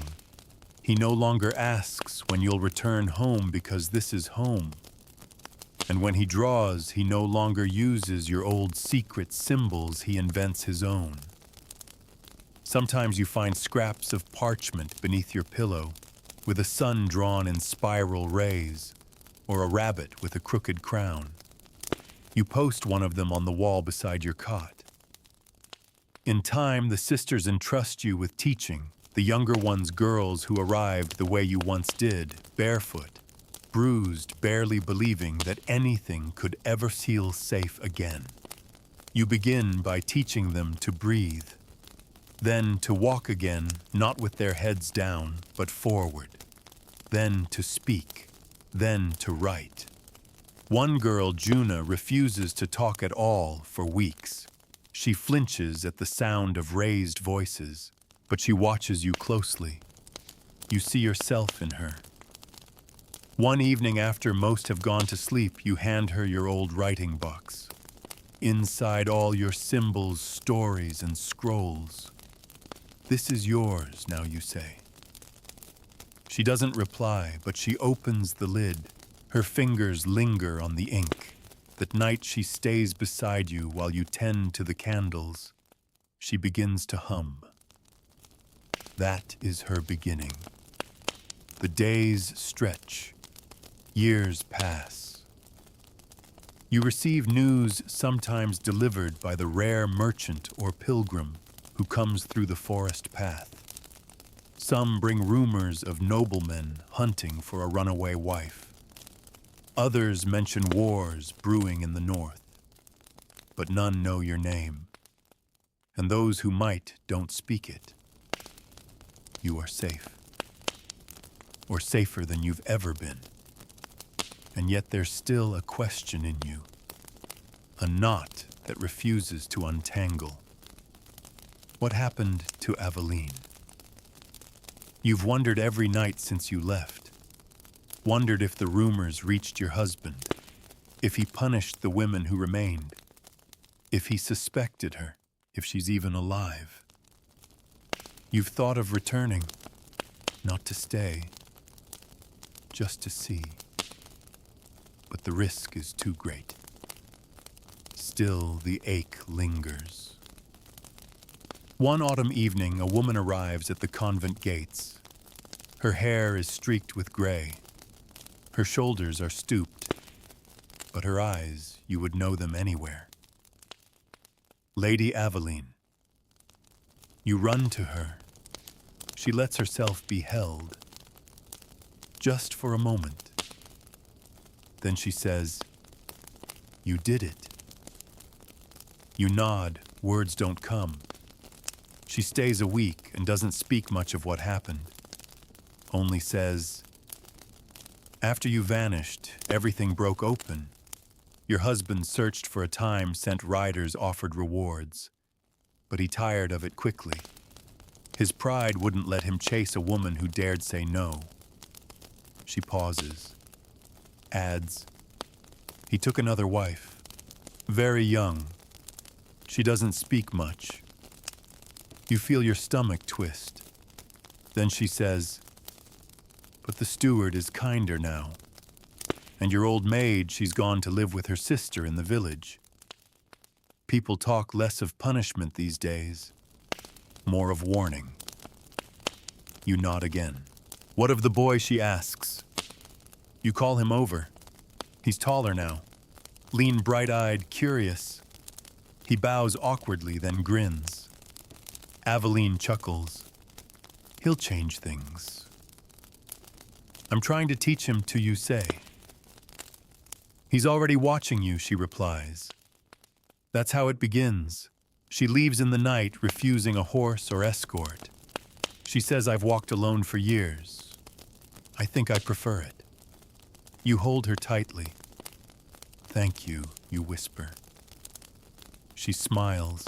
He no longer asks when you'll return home because this is home. And when he draws, he no longer uses your old secret symbols, he invents his own. Sometimes you find scraps of parchment beneath your pillow, with a sun drawn in spiral rays, or a rabbit with a crooked crown. You post one of them on the wall beside your cot. In time, the sisters entrust you with teaching, the younger ones girls who arrived the way you once did, barefoot, bruised, barely believing that anything could ever feel safe again. You begin by teaching them to breathe, then to walk again, not with their heads down, but forward, then to speak, then to write. One girl, Juna, refuses to talk at all for weeks. She flinches at the sound of raised voices, but she watches you closely. You see yourself in her. One evening after most have gone to sleep, you hand her your old writing box. Inside all your symbols, stories, and scrolls. This is yours now, you say. She doesn't reply, but she opens the lid. Her fingers linger on the ink. That night she stays beside you while you tend to the candles. She begins to hum. That is her beginning. The days stretch. Years pass. You receive news sometimes delivered by the rare merchant or pilgrim who comes through the forest path. Some bring rumors of noblemen hunting for a runaway wife. Others mention wars brewing in the north. But none know your name. And those who might don't speak it. You are safe. Or safer than you've ever been. And yet there's still a question in you. A knot that refuses to untangle. What happened to Aveline? You've wondered every night since you left. Wondered if the rumors reached your husband. If he punished the women who remained. If he suspected her. If she's even alive. You've thought of returning. Not to stay. Just to see. But the risk is too great. Still, the ache lingers. One autumn evening, a woman arrives at the convent gates. Her hair is streaked with gray. Her shoulders are stooped, but her eyes, you would know them anywhere. Lady Aveline. You run to her. She lets herself be held. Just for a moment. Then she says, "You did it." You nod, words don't come. She stays a week and doesn't speak much of what happened. Only says, "After you vanished, everything broke open. Your husband searched for a time, sent riders, offered rewards. But he tired of it quickly. His pride wouldn't let him chase a woman who dared say no." She pauses. Adds, "He took another wife. Very young. She doesn't speak much." You feel your stomach twist. Then she says, "But the steward is kinder now. And your old maid, she's gone to live with her sister in the village. People talk less of punishment these days, more of warning." You nod again. "What of the boy?" she asks. You call him over. He's taller now, lean, bright-eyed, curious. He bows awkwardly, then grins. Aveline chuckles. "He'll change things. I'm trying to teach him to, you say." "He's already watching you," she replies. That's how it begins. She leaves in the night, refusing a horse or escort. She says, "I've walked alone for years. I think I prefer it." You hold her tightly. "Thank you," you whisper. She smiles.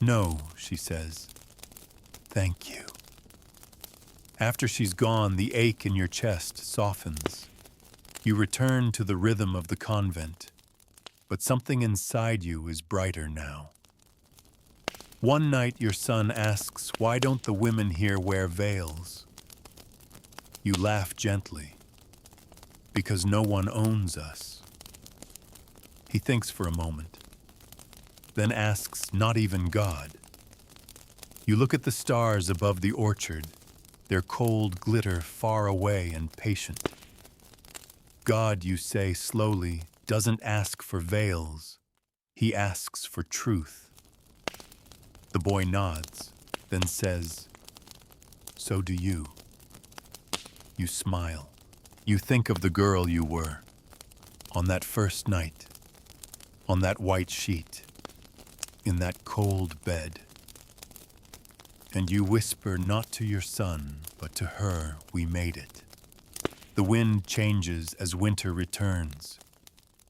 "No," she says. "Thank you." After she's gone, the ache in your chest softens. You return to the rhythm of the convent, but something inside you is brighter now. One night your son asks, "Why don't the women here wear veils?" You laugh gently. "Because no one owns us." He thinks for a moment, then asks, "Not even God?" You look at the stars above the orchard, their cold glitter far away and patient. God, you say slowly, doesn't ask for veils. He asks for truth. The boy nods, then says, "So do you." You smile. You think of the girl you were, on that first night, on that white sheet, in that cold bed. And you whisper not to your son, but to her, "We made it." The wind changes as winter returns.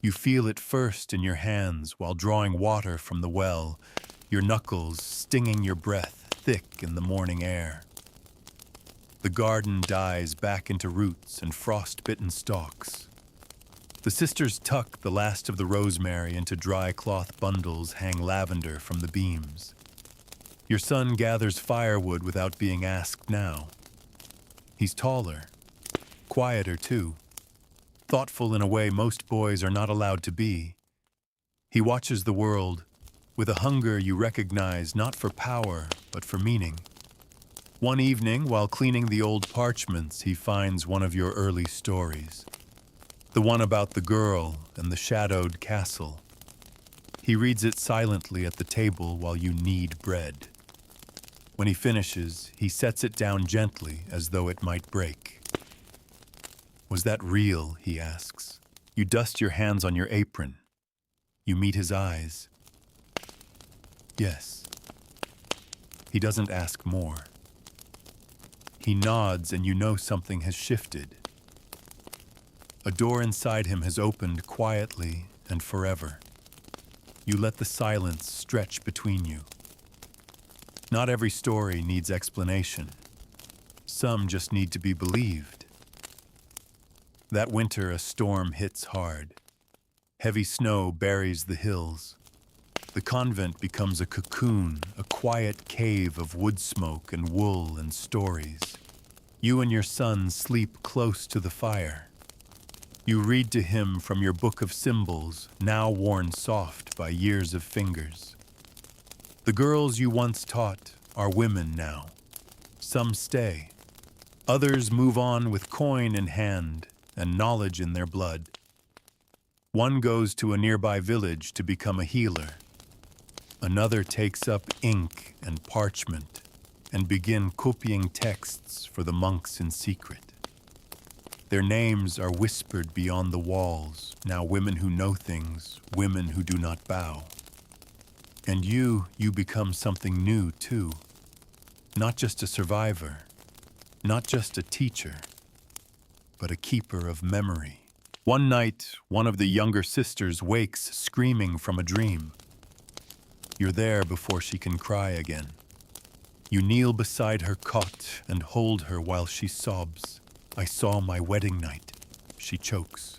You feel it first in your hands while drawing water from the well, your knuckles stinging your breath thick in the morning air. The garden dies back into roots and frost-bitten stalks. The sisters tuck the last of the rosemary into dry cloth bundles, hang lavender from the beams. Your son gathers firewood without being asked now. He's taller, quieter too, thoughtful in a way most boys are not allowed to be. He watches the world with a hunger you recognize not for power, but for meaning. One evening, while cleaning the old parchments, he finds one of your early stories. The one about the girl and the shadowed castle. He reads it silently at the table while you knead bread. When he finishes, he sets it down gently as though it might break. "Was that real?" he asks. You dust your hands on your apron. You meet his eyes. "Yes." He doesn't ask more. He nods and you know something has shifted. A door inside him has opened quietly and forever. You let the silence stretch between you. Not every story needs explanation. Some just need to be believed. That winter, a storm hits hard. Heavy snow buries the hills. The convent becomes a cocoon, a quiet cave of wood smoke and wool and stories. You and your son sleep close to the fire. You read to him from your book of symbols, now worn soft by years of fingers. The girls you once taught are women now. Some stay. Others move on with coin in hand and knowledge in their blood. One goes to a nearby village to become a healer. Another takes up ink and parchment and begin copying texts for the monks in secret. Their names are whispered beyond the walls, now women who know things, women who do not bow. And you become something new too. Not just a survivor, not just a teacher, but a keeper of memory. One night, one of the younger sisters wakes screaming from a dream. You're there before she can cry again. You kneel beside her cot and hold her while she sobs. "I saw my wedding night," she chokes.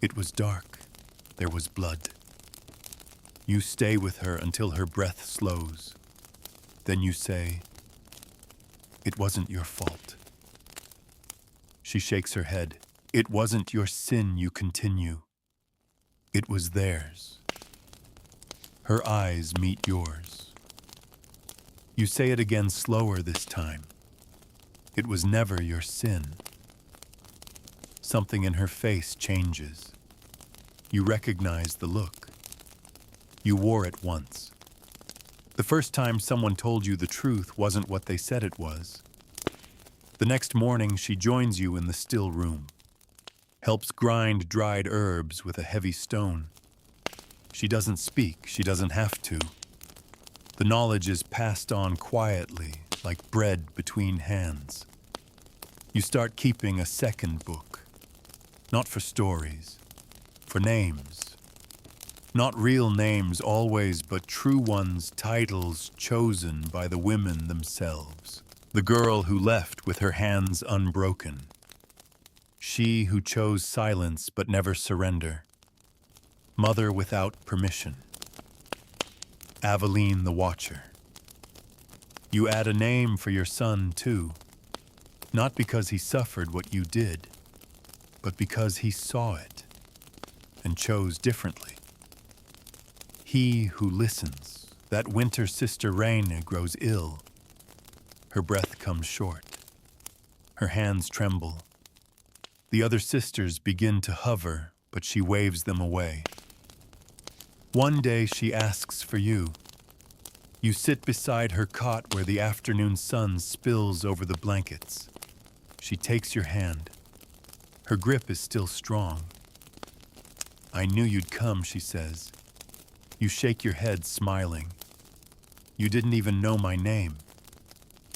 "It was dark. There was blood." You stay with her until her breath slows. Then you say, "It wasn't your fault." She shakes her head. "It wasn't your sin," you continue. "It was theirs." Her eyes meet yours. You say it again slower this time. "It was never your sin." Something in her face changes. You recognize the look. You wore it once. The first time someone told you the truth wasn't what they said it was. The next morning, she joins you in the still room, helps grind dried herbs with a heavy stone. She doesn't speak, she doesn't have to. The knowledge is passed on quietly, like bread between hands. You start keeping a second book, not for stories, for names. Not real names always, but true ones, titles chosen by the women themselves. The girl who left with her hands unbroken. She who chose silence but never surrender. Mother without permission. Aveline the Watcher. You add a name for your son, too. Not because he suffered what you did, but because he saw it and chose differently. He who listens. That winter Sister Rain grows ill. Her breath comes short. Her hands tremble. The other sisters begin to hover, but she waves them away. One day she asks for you. You sit beside her cot where the afternoon sun spills over the blankets. She takes your hand. Her grip is still strong. "I knew you'd come," she says. You shake your head, smiling. "You didn't even know my name."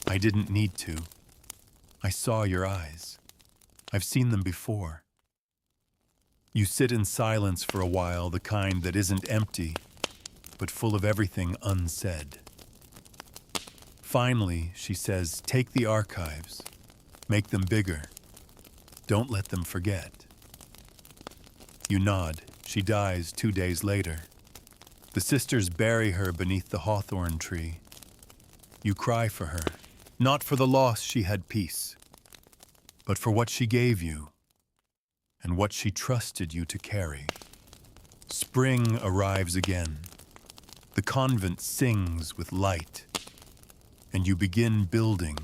"I didn't need to. I saw your eyes. I've seen them before." You sit in silence for a while, the kind that isn't empty, but full of everything unsaid. Finally, she says, "Take the archives. Make them bigger. Don't let them forget." You nod. She dies 2 days later. The sisters bury her beneath the hawthorn tree. You cry for her, not for the loss she had peace, but for what she gave you and what she trusted you to carry. Spring arrives again. The convent sings with light, and you begin building.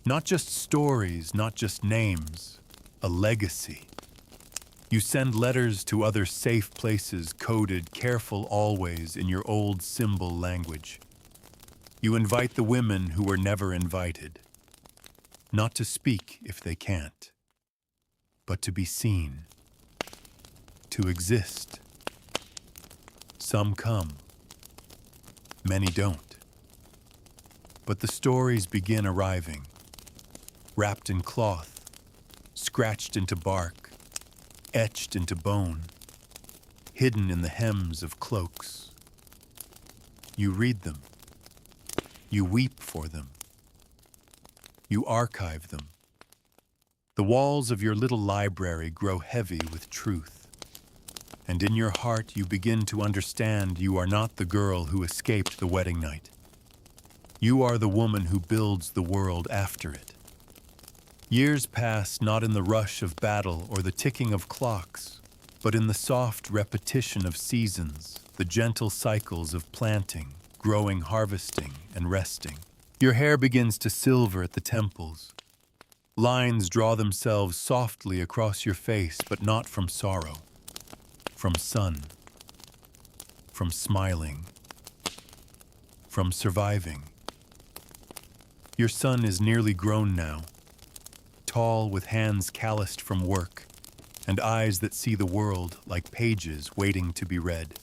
Not just stories, not just names, a legacy. You send letters to other safe places, coded, careful always in your old symbol language. You invite the women who were never invited, not to speak if they can't, but to be seen, to exist. Some come, many don't. But the stories begin arriving, wrapped in cloth, scratched into bark, etched into bone, hidden in the hems of cloaks. You read them. You weep for them. You archive them. The walls of your little library grow heavy with truth, and in your heart you begin to understand you are not the girl who escaped the wedding night. You are the woman who builds the world after it. Years pass not in the rush of battle or the ticking of clocks, but in the soft repetition of seasons, the gentle cycles of planting, growing, harvesting, and resting. Your hair begins to silver at the temples. Lines draw themselves softly across your face, but not from sorrow, from sun, from smiling, from surviving. Your son is nearly grown now, tall with hands calloused from work and eyes that see the world like pages waiting to be read.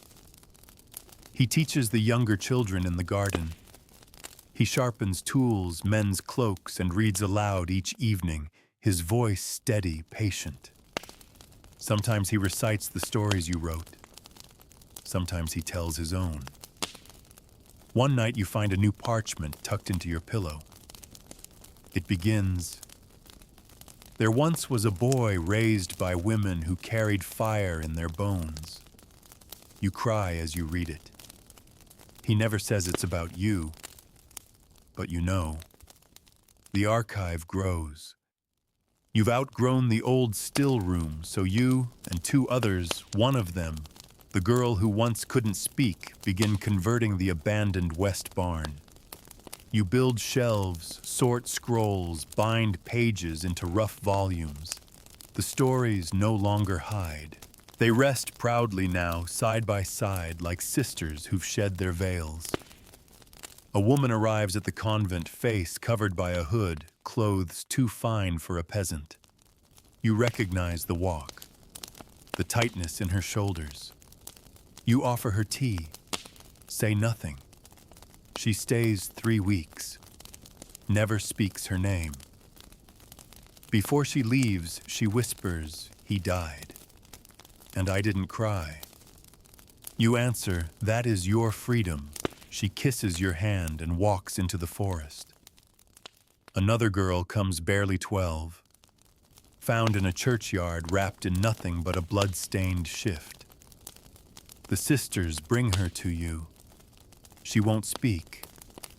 He teaches the younger children in the garden. He sharpens tools, mends cloaks, and reads aloud each evening, his voice steady, patient. Sometimes he recites the stories you wrote. Sometimes he tells his own. One night you find a new parchment tucked into your pillow. It begins, "There once was a boy raised by women who carried fire in their bones." You cry as you read it. He never says it's about you, but you know. The archive grows. You've outgrown the old still room, so you and 2 others, one of them, the girl who once couldn't speak, begin converting the abandoned west barn. You build shelves, sort scrolls, bind pages into rough volumes. The stories no longer hide. They rest proudly now, side by side, like sisters who've shed their veils. A woman arrives at the convent, face covered by a hood, clothes too fine for a peasant. You recognize the walk, the tightness in her shoulders. You offer her tea, say nothing. She stays 3 weeks, never speaks her name. Before she leaves, she whispers, "He died." And I didn't cry. You answer, "That is your freedom." She kisses your hand and walks into the forest. Another girl comes barely 12, found in a churchyard wrapped in nothing but a blood-stained shift. The sisters bring her to you. She won't speak,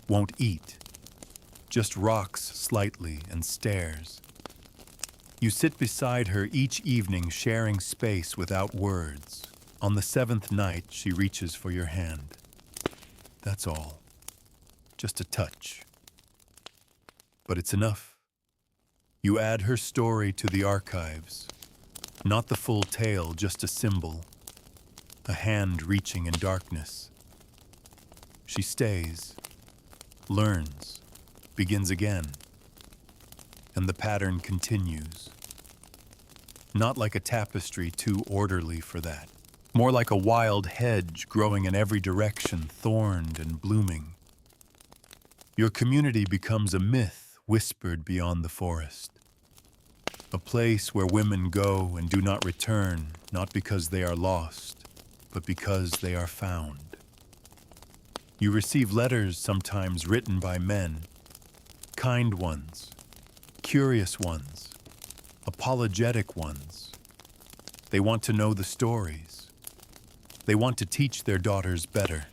won't eat, just rocks slightly and stares. You sit beside her each evening, sharing space without words. On the 7th night, she reaches for your hand. That's all. Just a touch. But it's enough. You add her story to the archives. Not the full tale, just a symbol. A hand reaching in darkness. She stays, learns, begins again, and the pattern continues. Not like a tapestry too orderly for that. More like a wild hedge growing in every direction, thorned and blooming. Your community becomes a myth whispered beyond the forest. A place where women go and do not return, not because they are lost, but because they are found. You receive letters sometimes written by men, kind ones, curious ones, apologetic ones. They want to know the stories. They want to teach their daughters better.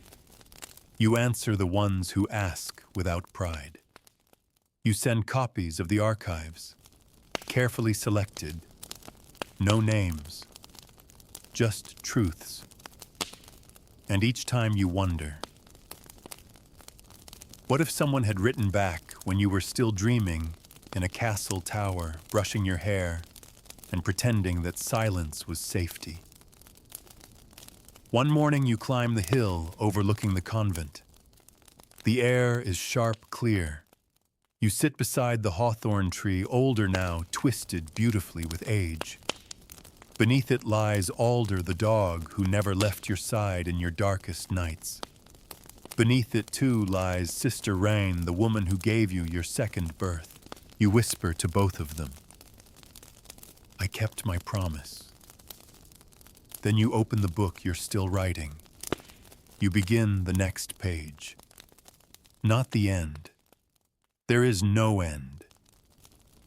You answer the ones who ask without pride. You send copies of the archives, carefully selected, no names, just truths. And each time you wonder, what if someone had written back when you were still dreaming in a castle tower, brushing your hair and pretending that silence was safety? One morning you climb the hill overlooking the convent. The air is sharp, clear. You sit beside the hawthorn tree, older now, twisted beautifully with age. Beneath it lies Alder the dog who never left your side in your darkest nights. Beneath it, too, lies Sister Rain, the woman who gave you your second birth. You whisper to both of them, "I kept my promise." Then you open the book you're still writing. You begin the next page. Not the end. There is no end.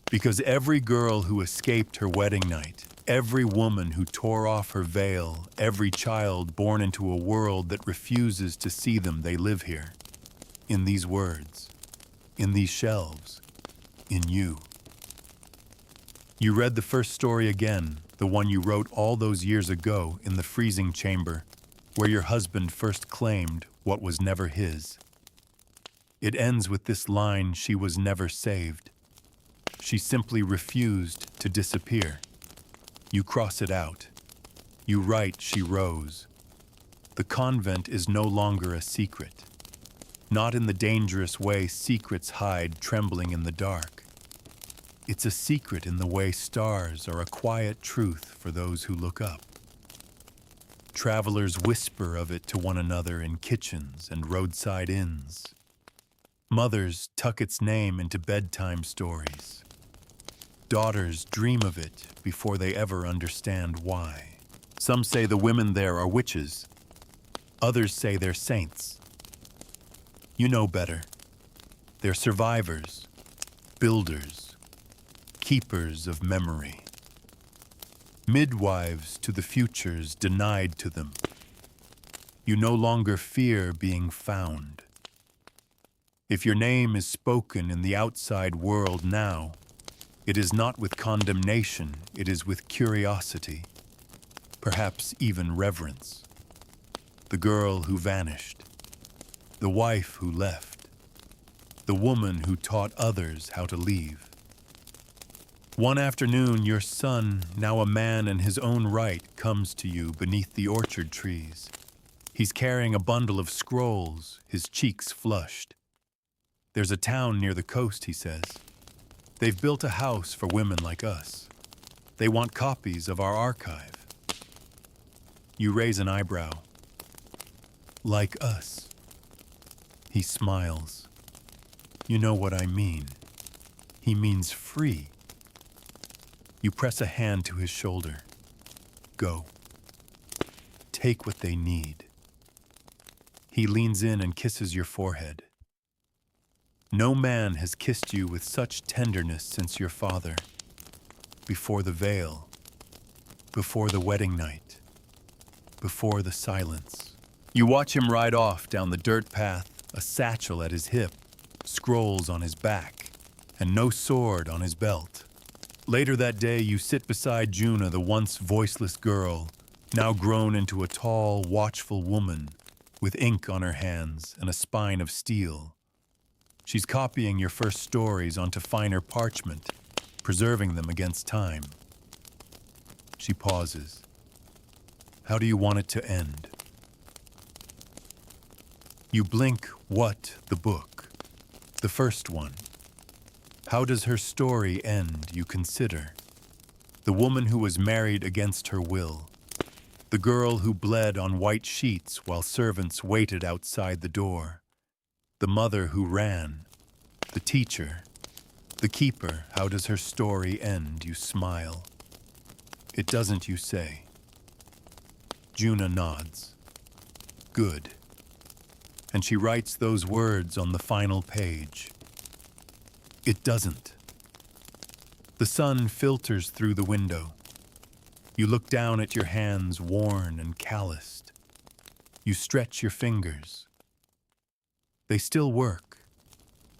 Because every girl who escaped her wedding night, every woman who tore off her veil, every child born into a world that refuses to see them, they live here. In these words, in these shelves, in you. You read the first story again, the one you wrote all those years ago in the freezing chamber, where your husband first claimed what was never his. It ends with this line: she was never saved. She simply refused to disappear. You cross it out. You write, she rose. The convent is no longer a secret. Not in the dangerous way secrets hide trembling in the dark. It's a secret in the way stars are a quiet truth for those who look up. Travelers whisper of it to one another in kitchens and roadside inns. Mothers tuck its name into bedtime stories. Daughters dream of it before they ever understand why. Some say the women there are witches. Others say they're saints. You know better. They're survivors, builders, keepers of memory. Midwives to the futures denied to them. You no longer fear being found. If your name is spoken in the outside world now, it is not with condemnation, it is with curiosity, perhaps even reverence. The girl who vanished, the wife who left, the woman who taught others how to leave. One afternoon, your son, now a man in his own right, comes to you beneath the orchard trees. He's carrying a bundle of scrolls, his cheeks flushed. There's a town near the coast, he says. They've built a house for women like us. They want copies of our archive. You raise an eyebrow. Like us. He smiles. You know what I mean. He means free. You press a hand to his shoulder. Go. Take what they need. He leans in and kisses your forehead. No man has kissed you with such tenderness since your father. Before the veil, before the wedding night, before the silence. You watch him ride off down the dirt path, a satchel at his hip, scrolls on his back, and no sword on his belt. Later that day, you sit beside Juna, the once voiceless girl, now grown into a tall, watchful woman, with ink on her hands and a spine of steel. She's copying your first stories onto finer parchment, preserving them against time. She pauses. How do you want it to end? You blink. What? The book. The first one. How does her story end, you consider? The woman who was married against her will. The girl who bled on white sheets while servants waited outside the door. The mother who ran. The teacher. The keeper. How does her story end, you smile? It doesn't, you say. Juna nods. Good. And she writes those words on the final page. It doesn't. The sun filters through the window. You look down at your hands, worn and calloused. You stretch your fingers. They still work,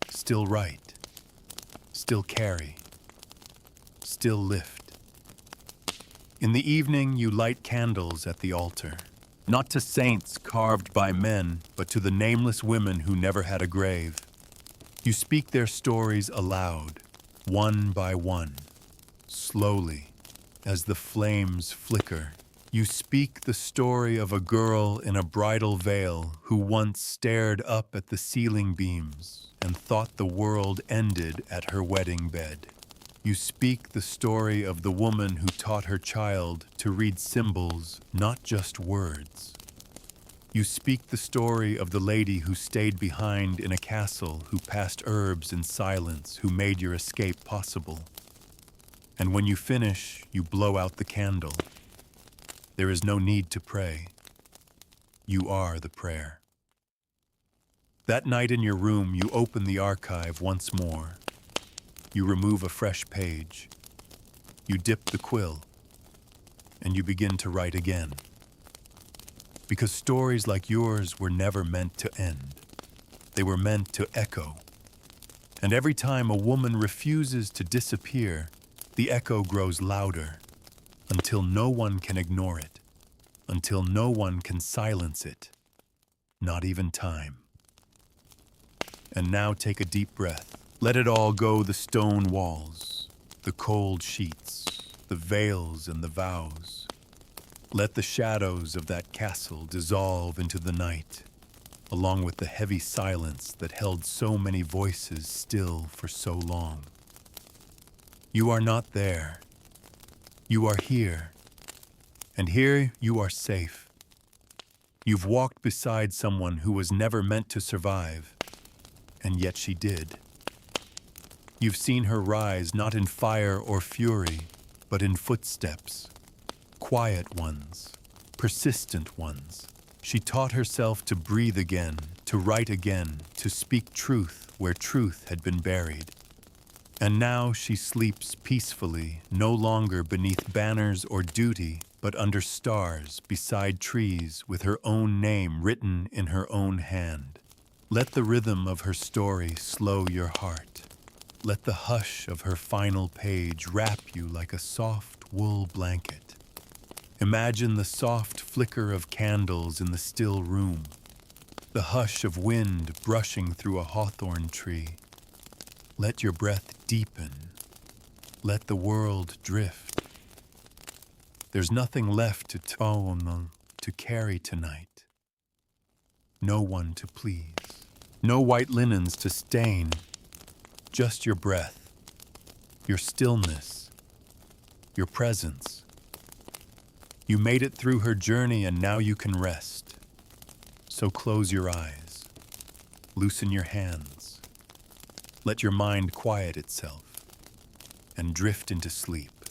still write, still carry, still lift. In the evening, you light candles at the altar, not to saints carved by men, but to the nameless women who never had a grave. You speak their stories aloud, one by one, slowly, as the flames flicker. You speak the story of a girl in a bridal veil who once stared up at the ceiling beams and thought the world ended at her wedding bed. You speak the story of the woman who taught her child to read symbols, not just words. You speak the story of the lady who stayed behind in a castle, who passed herbs in silence, who made your escape possible. And when you finish, you blow out the candle. There is no need to pray. You are the prayer. That night in your room, you open the archive once more. You remove a fresh page. You dip the quill. And you begin to write again. Because stories like yours were never meant to end. They were meant to echo. And every time a woman refuses to disappear, the echo grows louder, until no one can ignore it, until no one can silence it, not even time. And now take a deep breath. Let it all go, the stone walls, the cold sheets, the veils and the vows. Let the shadows of that castle dissolve into the night, along with the heavy silence that held so many voices still for so long. You are not there. You are here. And here you are safe. You've walked beside someone who was never meant to survive, and yet she did. You've seen her rise not in fire or fury, but in footsteps. Quiet ones, persistent ones. She taught herself to breathe again, to write again, to speak truth where truth had been buried. And now she sleeps peacefully, no longer beneath banners or duty, but under stars, beside trees, with her own name written in her own hand. Let the rhythm of her story slow your heart. Let the hush of her final page wrap you like a soft wool blanket. Imagine the soft flicker of candles in the still room, the hush of wind brushing through a hawthorn tree. Let your breath deepen. Let the world drift. There's nothing left to carry tonight. No one to please. No white linens to stain. Just your breath, your stillness, your presence. You made it through her journey and now you can rest. So close your eyes. Loosen your hands. Let your mind quiet itself and drift into sleep.